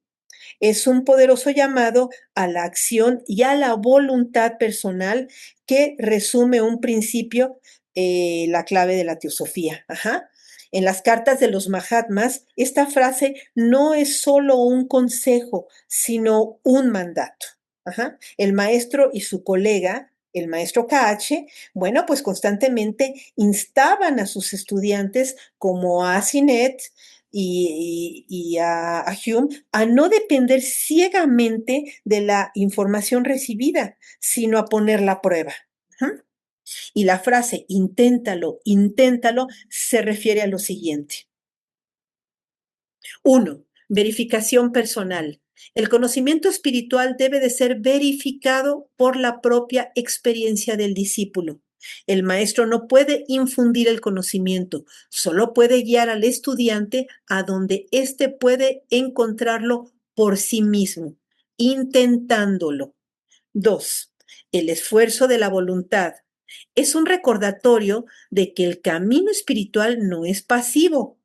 es un poderoso llamado a la acción y a la voluntad personal que resume un principio, la clave de la teosofía. Ajá. En las cartas de los Mahatmas, esta frase no es solo un consejo, sino un mandato. Ajá. El maestro y su colega, el maestro KH, bueno, pues constantemente instaban a sus estudiantes como a Sinet y a Hume a no depender ciegamente de la información recibida, sino a ponerla a prueba. Ajá. Y la frase inténtalo, inténtalo se refiere a lo siguiente. 1. Verificación personal. El conocimiento espiritual debe de ser verificado por la propia experiencia del discípulo. El maestro no puede infundir el conocimiento, solo puede guiar al estudiante a donde éste puede encontrarlo por sí mismo, intentándolo. 2. El esfuerzo de la voluntad. Es un recordatorio de que el camino espiritual no es pasivo.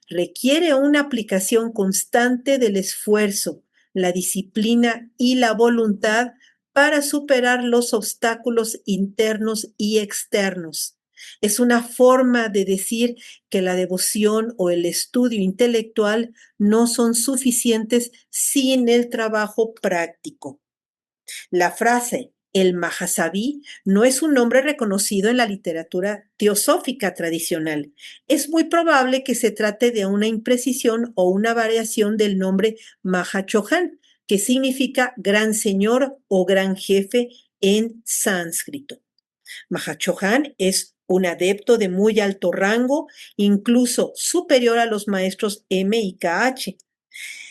Requiere una aplicación constante del esfuerzo, la disciplina y la voluntad para superar los obstáculos internos y externos. Es una forma de decir que la devoción o el estudio intelectual no son suficientes sin el trabajo práctico. La frase el Mahasabi no es un nombre reconocido en la literatura teosófica tradicional. Es muy probable que se trate de una imprecisión o una variación del nombre Mahachohan, que significa gran señor o gran jefe en sánscrito. Mahachohan es un adepto de muy alto rango, incluso superior a los maestros M y KH.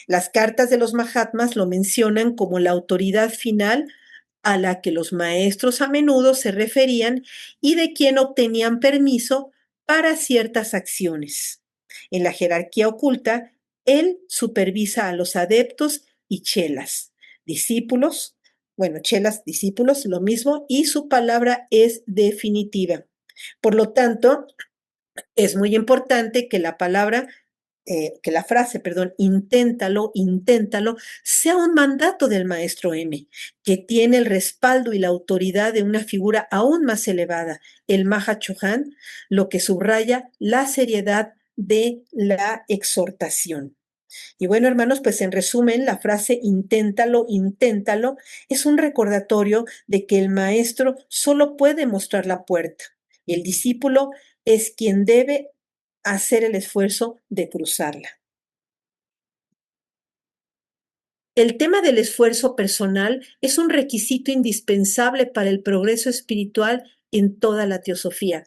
Las cartas de los Mahatmas lo mencionan como la autoridad final a la que los maestros a menudo se referían y de quien obtenían permiso para ciertas acciones. En la jerarquía oculta, él supervisa a los adeptos y chelas, discípulos, bueno, chelas, discípulos, lo mismo, y su palabra es definitiva. Por lo tanto, es muy importante que que la frase, perdón, inténtalo, inténtalo, sea un mandato del maestro M, que tiene el respaldo y la autoridad de una figura aún más elevada, el Mahachohan, lo que subraya la seriedad de la exhortación. Y bueno, hermanos, pues en resumen, la frase inténtalo, inténtalo es un recordatorio de que el maestro solo puede mostrar la puerta. Y el discípulo es quien debe hacer el esfuerzo de cruzarla. El tema del esfuerzo personal es un requisito indispensable para el progreso espiritual en toda la teosofía.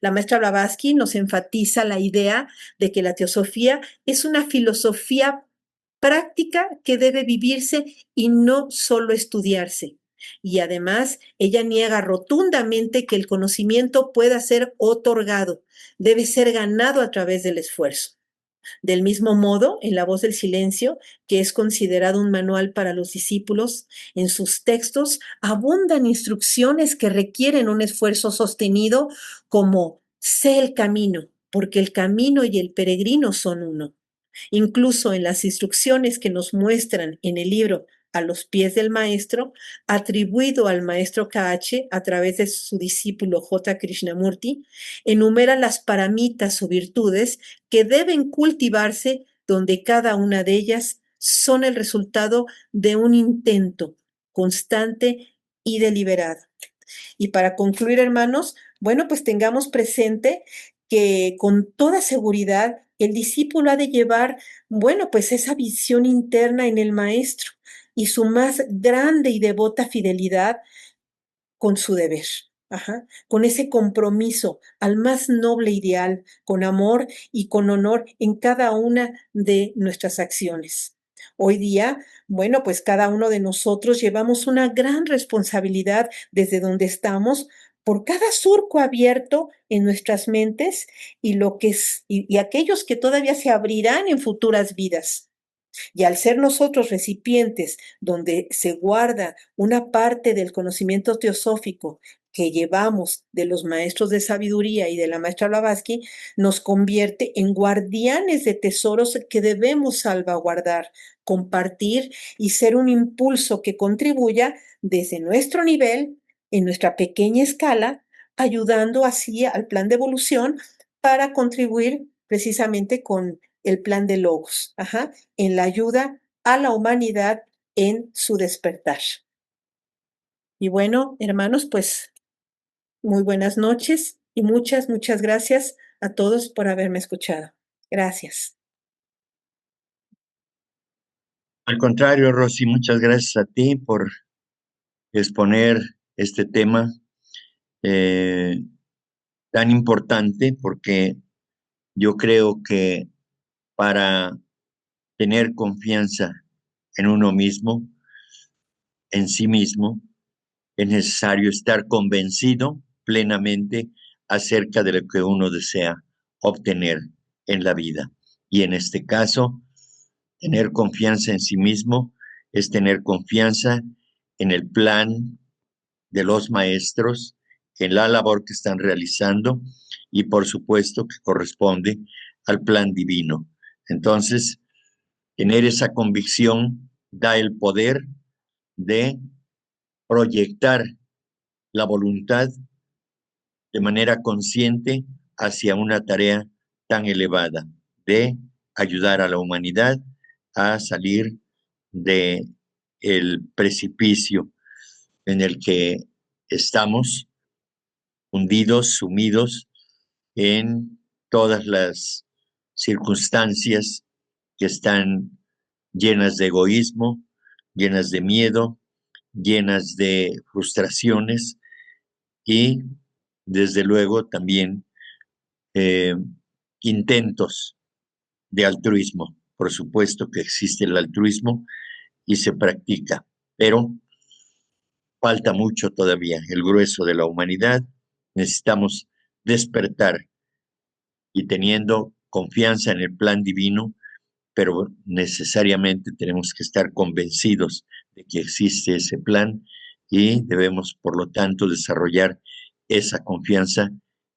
La maestra Blavatsky nos enfatiza la idea de que la teosofía es una filosofía práctica que debe vivirse y no solo estudiarse. Y además, ella niega rotundamente que el conocimiento pueda ser otorgado, debe ser ganado a través del esfuerzo. Del mismo modo, en La Voz del Silencio, que es considerado un manual para los discípulos, en sus textos abundan instrucciones que requieren un esfuerzo sostenido como sé el camino, porque el camino y el peregrino son uno. Incluso en las instrucciones que nos muestran en el libro A los pies del maestro, atribuido al maestro KH a través de su discípulo J. Krishnamurti, enumera las paramitas o virtudes que deben cultivarse donde cada una de ellas son el resultado de un intento constante y deliberado. Y para concluir, hermanos, bueno, pues tengamos presente que con toda seguridad el discípulo ha de llevar, bueno, pues esa visión interna en el maestro y su más grande y devota fidelidad con su deber. Ajá, con ese compromiso al más noble ideal, con amor y con honor en cada una de nuestras acciones. Hoy día, bueno, pues cada uno de nosotros llevamos una gran responsabilidad desde donde estamos por cada surco abierto en nuestras mentes y lo que es, y aquellos que todavía se abrirán en futuras vidas. Y al ser nosotros recipientes donde se guarda una parte del conocimiento teosófico que llevamos de los maestros de sabiduría y de la maestra Blavatsky nos convierte en guardianes de tesoros que debemos salvaguardar, compartir y ser un impulso que contribuya desde nuestro nivel, en nuestra pequeña escala, ayudando así al plan de evolución para contribuir precisamente con el plan de Logos, en la ayuda a la humanidad en su despertar. Y bueno, hermanos, pues muy buenas noches y muchas, muchas gracias a todos por haberme escuchado. Gracias. Al contrario, Rosy, muchas gracias a ti por exponer este tema tan importante, porque yo creo que para tener confianza en uno mismo, en sí mismo, es necesario estar convencido plenamente acerca de lo que uno desea obtener en la vida. Y en este caso, tener confianza en sí mismo es tener confianza en el plan de los maestros, en la labor que están realizando y por supuesto que corresponde al plan divino. Entonces, tener esa convicción da el poder de proyectar la voluntad de manera consciente hacia una tarea tan elevada de ayudar a la humanidad a salir de el precipicio en el que estamos hundidos, sumidos en todas las circunstancias que están llenas de egoísmo, llenas de miedo, llenas de frustraciones y desde luego también eh, intentos de altruismo. Por supuesto que existe el altruismo y se practica, pero falta mucho todavía. El grueso de la humanidad necesitamos despertar y teniendo confianza en el plan divino, pero necesariamente tenemos que estar convencidos de que existe ese plan y debemos, por lo tanto, desarrollar esa confianza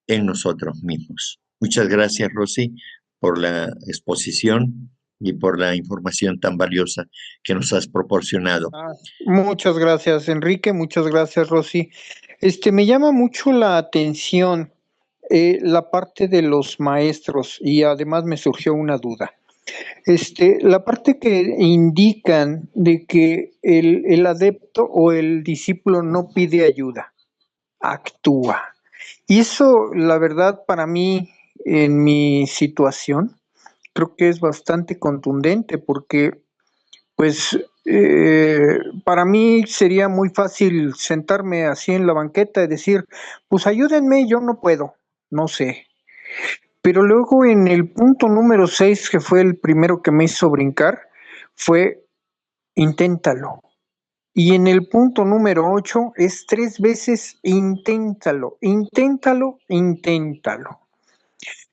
en nosotros mismos. Muchas gracias, Rosy, por la exposición y por la información tan valiosa que nos has proporcionado. Muchas gracias, Enrique. Muchas gracias, Rosy. Me llama mucho la atención la parte de los maestros y además me surgió una duda. La parte que indican de que el adepto o el discípulo no pide ayuda, actúa. Y eso, la verdad, para mí, en mi situación, creo que es bastante contundente porque, pues, para mí sería muy fácil sentarme así en la banqueta y decir, pues ayúdenme, yo no puedo, no sé. Pero luego en el punto número 6, que fue el primero que me hizo brincar, fue inténtalo. Y en el punto número 8 es 3 veces inténtalo, inténtalo, inténtalo.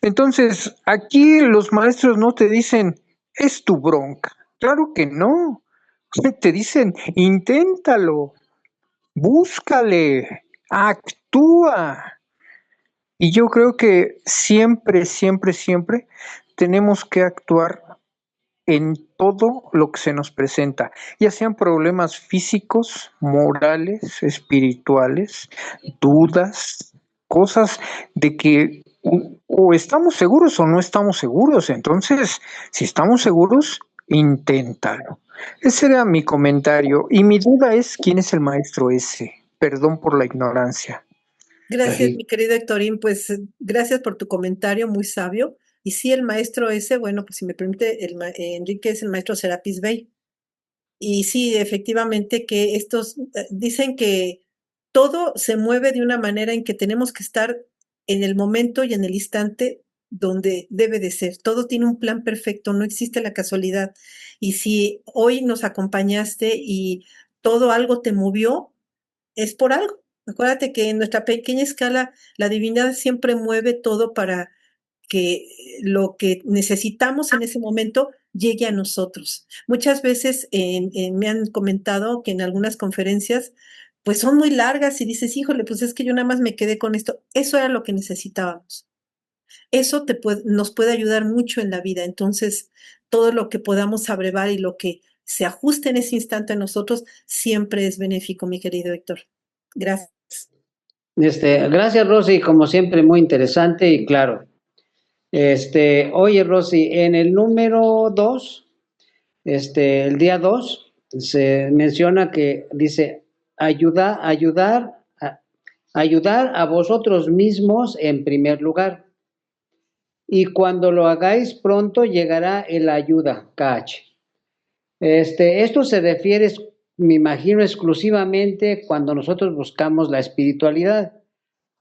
Entonces, aquí los maestros no te dicen, es tu bronca. Claro que no. Te dicen, inténtalo, búscale, actúa. Y yo creo que siempre, siempre, siempre tenemos que actuar en todo lo que se nos presenta, ya sean problemas físicos, morales, espirituales, dudas, cosas de que o estamos seguros o no estamos seguros. Entonces, si estamos seguros, inténtalo. Ese era mi comentario. Y mi duda es, ¿quién es el maestro ese? Perdón por la ignorancia. Gracias, mi querido Héctorín, pues gracias por tu comentario muy sabio. Y sí, el maestro ese, bueno, pues si me permite, Enrique es el maestro Serapis Bey. Y sí, efectivamente que estos dicen que todo se mueve de una manera en que tenemos que estar en el momento y en el instante donde debe de ser. Todo tiene un plan perfecto, no existe la casualidad. Y si hoy nos acompañaste y todo algo te movió, es por algo. Acuérdate que en nuestra pequeña escala la divinidad siempre mueve todo para que lo que necesitamos en ese momento llegue a nosotros. Muchas veces me han comentado que en algunas conferencias pues son muy largas y dices, híjole, pues es que yo nada más me quedé con esto. Eso era lo que necesitábamos. Eso nos puede ayudar mucho en la vida. Entonces, todo lo que podamos abrevar y lo que se ajuste en ese instante a nosotros siempre es benéfico, mi querido Héctor. Gracias. Gracias, Rosy, como siempre, muy interesante y claro. Oye, Rosy, en el número 2, el día 2, se menciona que dice, ayudar a vosotros mismos en primer lugar. Y cuando lo hagáis pronto llegará el ayuda, Cach. Esto se refiere, me imagino, exclusivamente cuando nosotros buscamos la espiritualidad,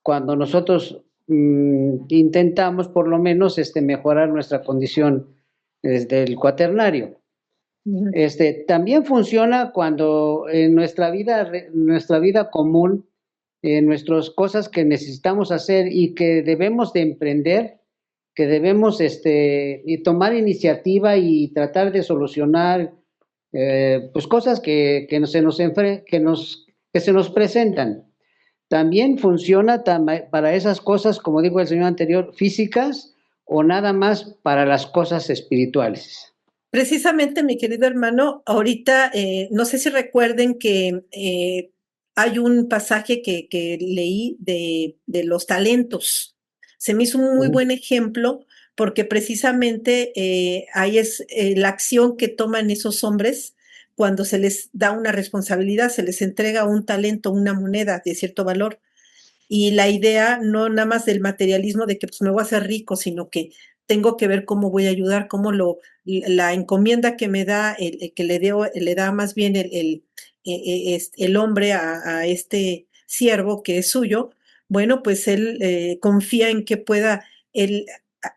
cuando nosotros intentamos por lo menos mejorar nuestra condición desde el cuaternario. También funciona cuando en nuestra vida común, en nuestras cosas que necesitamos hacer y que debemos de emprender, que debemos y tomar iniciativa y tratar de solucionar pues cosas que se nos presentan. También funciona para esas cosas, como dijo el señor anterior, físicas, o nada más para las cosas espirituales. Precisamente, mi querido hermano, ahorita no sé si recuerden que hay un pasaje que leí de los talentos. Se me hizo un muy buen ejemplo porque precisamente ahí es la acción que toman esos hombres cuando se les da una responsabilidad, se les entrega un talento, una moneda de cierto valor. Y la idea no nada más del materialismo de que pues me voy a hacer rico, sino que tengo que ver cómo voy a ayudar, la encomienda que me da, que le da más bien el hombre a este siervo que es suyo, bueno, pues él confía en que pueda él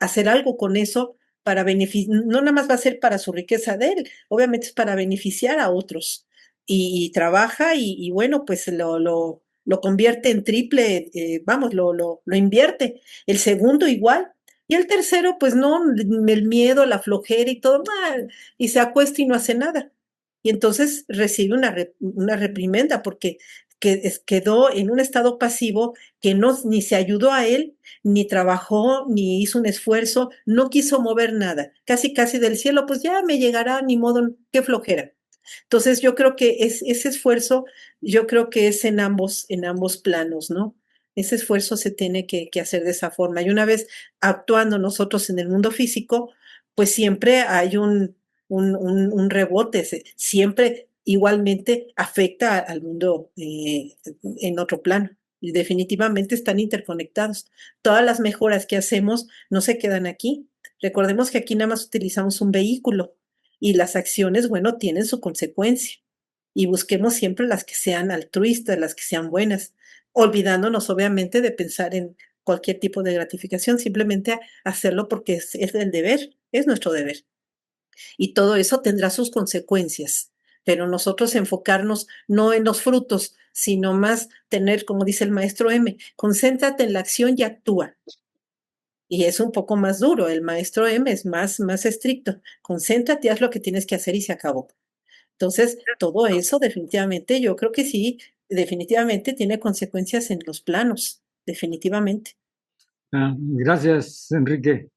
hacer algo con eso para beneficiar, no nada más va a ser para su riqueza de él, obviamente es para beneficiar a otros. Y trabaja y bueno, pues lo convierte en triple, vamos, lo invierte. El segundo igual. Y el tercero, pues no, el miedo, la flojera y todo, y se acuesta y no hace nada. Y entonces recibe una reprimenda porque quedó en un estado pasivo que no, ni se ayudó a él, ni trabajó, ni hizo un esfuerzo, no quiso mover nada. Casi, casi del cielo, pues ya me llegará, ni modo, qué flojera. Entonces yo creo que ese esfuerzo, yo creo que es en ambos planos, ¿no? Ese esfuerzo se tiene que hacer de esa forma. Y una vez actuando nosotros en el mundo físico, pues siempre hay un rebote, siempre igualmente afecta al mundo en otro plano. Y definitivamente están interconectados. Todas las mejoras que hacemos no se quedan aquí. Recordemos que aquí nada más utilizamos un vehículo y las acciones, bueno, tienen su consecuencia. Y busquemos siempre las que sean altruistas, las que sean buenas, olvidándonos obviamente de pensar en cualquier tipo de gratificación, simplemente hacerlo porque es el deber, es nuestro deber. Y todo eso tendrá sus consecuencias, pero nosotros enfocarnos no en los frutos, sino más tener, como dice el maestro M, concéntrate en la acción y actúa. Y es un poco más duro, el maestro M es más estricto. Concéntrate, haz lo que tienes que hacer y se acabó. Entonces, todo eso definitivamente, yo creo que sí, definitivamente tiene consecuencias en los planos, definitivamente. Gracias, Enrique.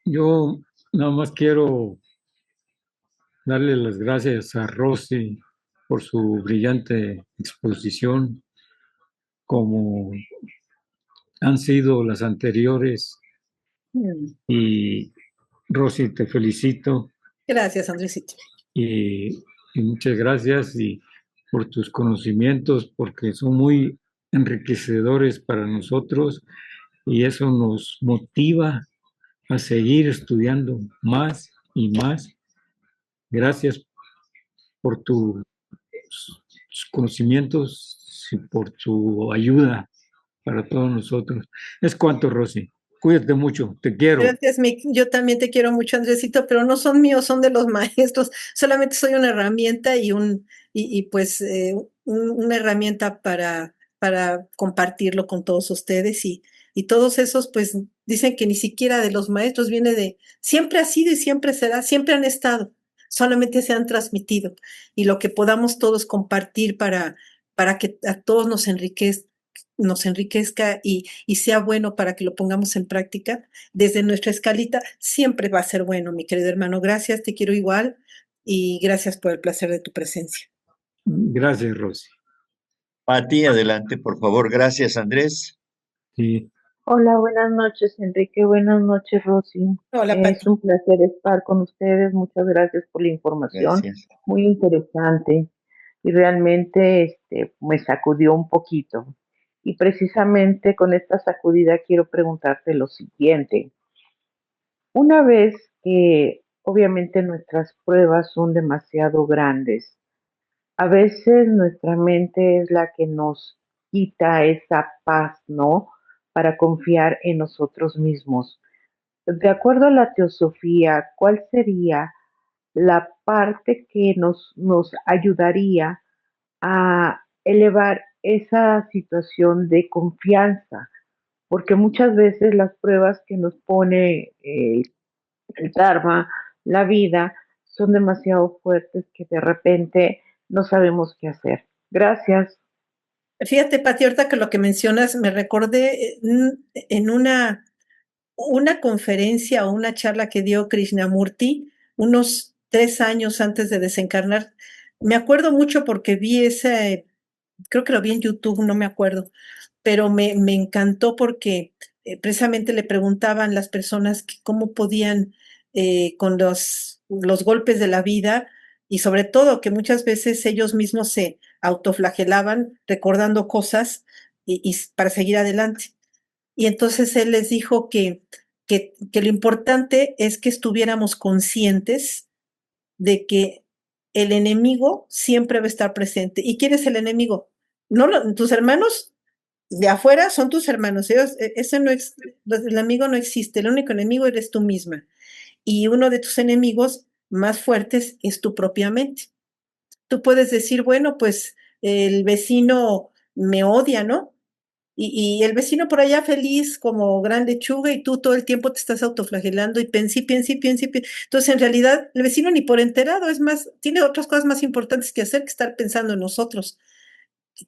Yo nada más quiero darle las gracias a Rosy por su brillante exposición, como han sido las anteriores. Y Rosy, te felicito. Gracias, Andresito. Y muchas gracias por tus conocimientos, porque son muy enriquecedores para nosotros y eso nos motiva a seguir estudiando más y más. Gracias por tus conocimientos y por tu ayuda para todos nosotros. Es cuanto, Rosy. Cuídate mucho, te quiero. Gracias, yo también te quiero mucho, Andresito, pero no son míos, son de los maestros. Solamente soy una herramienta pues una herramienta para compartirlo con todos ustedes y todos esos, pues dicen que ni siquiera de los maestros viene siempre ha sido y siempre será, siempre han estado. solamente se han transmitido, y lo que podamos todos compartir para que a todos nos enriquezca y sea bueno para que lo pongamos en práctica, desde nuestra escalita, siempre va a ser bueno, mi querido hermano. Gracias, te quiero igual, y gracias por el placer de tu presencia. Gracias, Rosy. Pati, adelante, por favor. Gracias, Andrés. Sí. Hola, buenas noches, Enrique. Buenas noches, Rosy. Hola, Es Pati. un placer estar con ustedes. Muchas gracias por la información. Gracias. Muy interesante y realmente me sacudió un poquito. Y precisamente con esta sacudida quiero preguntarte lo siguiente. Una vez que obviamente nuestras pruebas son demasiado grandes, a veces nuestra mente es la que nos quita esa paz, ¿no? Para confiar en nosotros mismos. De acuerdo a la teosofía, ¿cuál sería la parte que nos ayudaría a elevar esa situación de confianza? Porque muchas veces las pruebas que nos pone el Dharma, la vida, son demasiado fuertes que de repente no sabemos qué hacer. Gracias. Fíjate, Pati, ahorita que lo que mencionas, me recordé en una conferencia o una charla que dio Krishnamurti unos 3 años antes de desencarnar. Me acuerdo mucho porque vi ese, creo que lo vi en YouTube, no me acuerdo, pero me encantó porque precisamente le preguntaban las personas que cómo podían con los golpes de la vida, y sobre todo que muchas veces ellos mismos se autoflagelaban recordando cosas y para seguir adelante. Y entonces él les dijo que lo importante es que estuviéramos conscientes de que el enemigo siempre va a estar presente. ¿Y quién es el enemigo? No, tus hermanos de afuera son tus hermanos. Ese no es, el enemigo no existe. El único enemigo eres tú misma. Y uno de tus enemigos más fuertes es tu propia mente. Tú puedes decir, bueno, pues el vecino me odia, ¿no? Y el vecino por allá feliz como gran lechuga, y tú todo el tiempo te estás autoflagelando y piensa. Entonces, en realidad, el vecino ni por enterado, es más, tiene otras cosas más importantes que hacer que estar pensando en nosotros.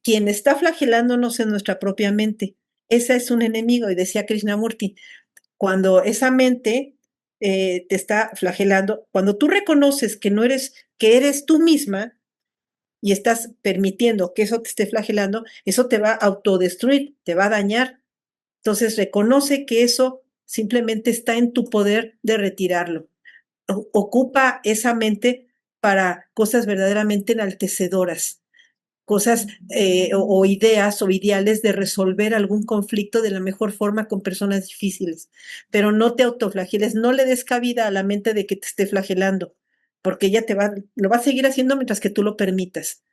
Quien está flagelándonos es nuestra propia mente. Ese es un enemigo, y decía Krishnamurti, cuando esa mente te está flagelando, cuando tú reconoces que no eres, que eres tú misma, y estás permitiendo que eso te esté flagelando, eso te va a autodestruir, te va a dañar. Entonces reconoce que eso simplemente está en tu poder de retirarlo. Ocupa esa mente para cosas verdaderamente enaltecedoras, cosas o ideas o ideales de resolver algún conflicto de la mejor forma con personas difíciles. Pero no te autoflageles, no le des cabida a la mente de que te esté flagelando, porque ella lo va a seguir haciendo mientras que tú lo permitas.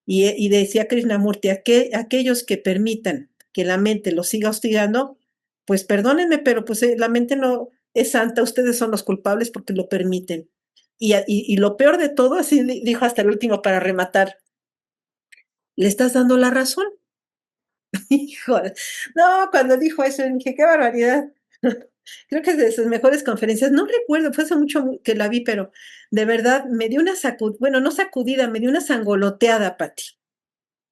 Y decía Krishnamurti, aquellos que permitan que la mente los siga hostigando, pues perdónenme, pero pues la mente no es santa, ustedes son los culpables porque lo permiten. Y lo peor de todo, así dijo hasta el último para rematar, le estás dando la razón. Híjole, no, cuando dijo eso, dije, qué barbaridad. Creo que es de sus mejores conferencias. No recuerdo, fue hace mucho que la vi, pero de verdad me dio una bueno, no sacudida, me dio una sangoloteada, Pati.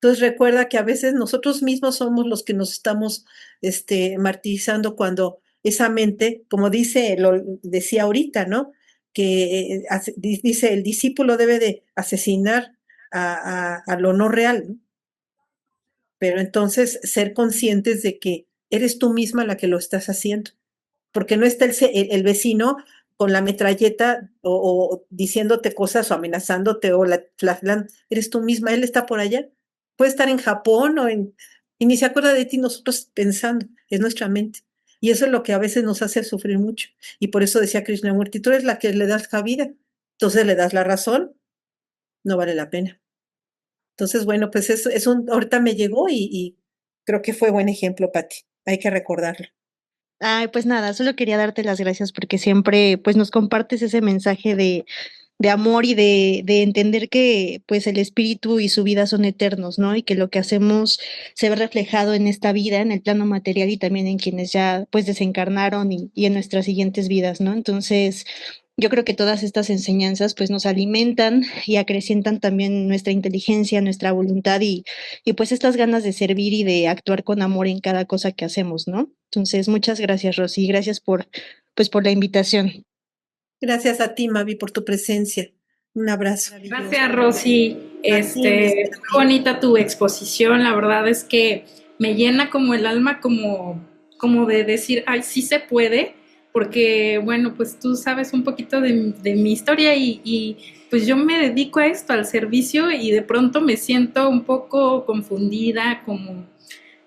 Entonces recuerda que a veces nosotros mismos somos los que nos estamos martirizando cuando esa mente, como lo decía ahorita, ¿no? Que dice, el discípulo debe de asesinar a lo no real, ¿no? Pero entonces ser conscientes de que eres tú misma la que lo estás haciendo, porque no está el vecino con la metralleta o diciéndote cosas o amenazándote o eres tú misma, él está por allá. Puede estar en Japón y ni se acuerda de ti, nosotros pensando, es nuestra mente. Y eso es lo que a veces nos hace sufrir mucho. Y por eso decía Krishnamurti, tú eres la que le das cabida, entonces le das la razón, no vale la pena. Entonces, bueno, pues ahorita me llegó y creo que fue buen ejemplo, Pati. Hay que recordarlo. Ay, pues nada, solo quería darte las gracias porque siempre pues nos compartes ese mensaje de amor y de entender que pues el espíritu y su vida son eternos, ¿no? Y que lo que hacemos se ve reflejado en esta vida, en el plano material y también en quienes ya pues desencarnaron y en nuestras siguientes vidas, ¿no? Entonces, yo creo que todas estas enseñanzas pues nos alimentan y acrecientan también nuestra inteligencia, nuestra voluntad y pues estas ganas de servir y de actuar con amor en cada cosa que hacemos, ¿no? Entonces, muchas gracias, Rosy, gracias pues por la invitación. Gracias a ti, Mavi, por tu presencia. Un abrazo. Gracias, Rosy. Muy bonita tu exposición. La verdad es que me llena como el alma, como de decir, ay, sí se puede, porque, bueno, pues tú sabes un poquito de mi historia y pues yo me dedico a esto, al servicio, y de pronto me siento un poco confundida, como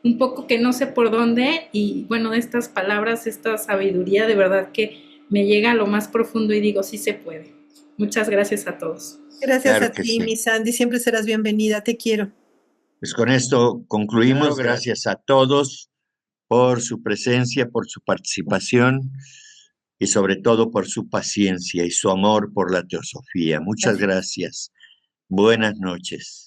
un poco que no sé por dónde, y bueno, estas palabras, esta sabiduría, de verdad que me llega a lo más profundo y digo, sí se puede. Muchas gracias a todos. Gracias Claro a que ti, sí. mi Sandy. Siempre serás bienvenida. Te quiero. Pues con esto concluimos. Gracias a todos por su presencia, por su participación y sobre todo por su paciencia y su amor por la teosofía. Muchas gracias. Buenas noches.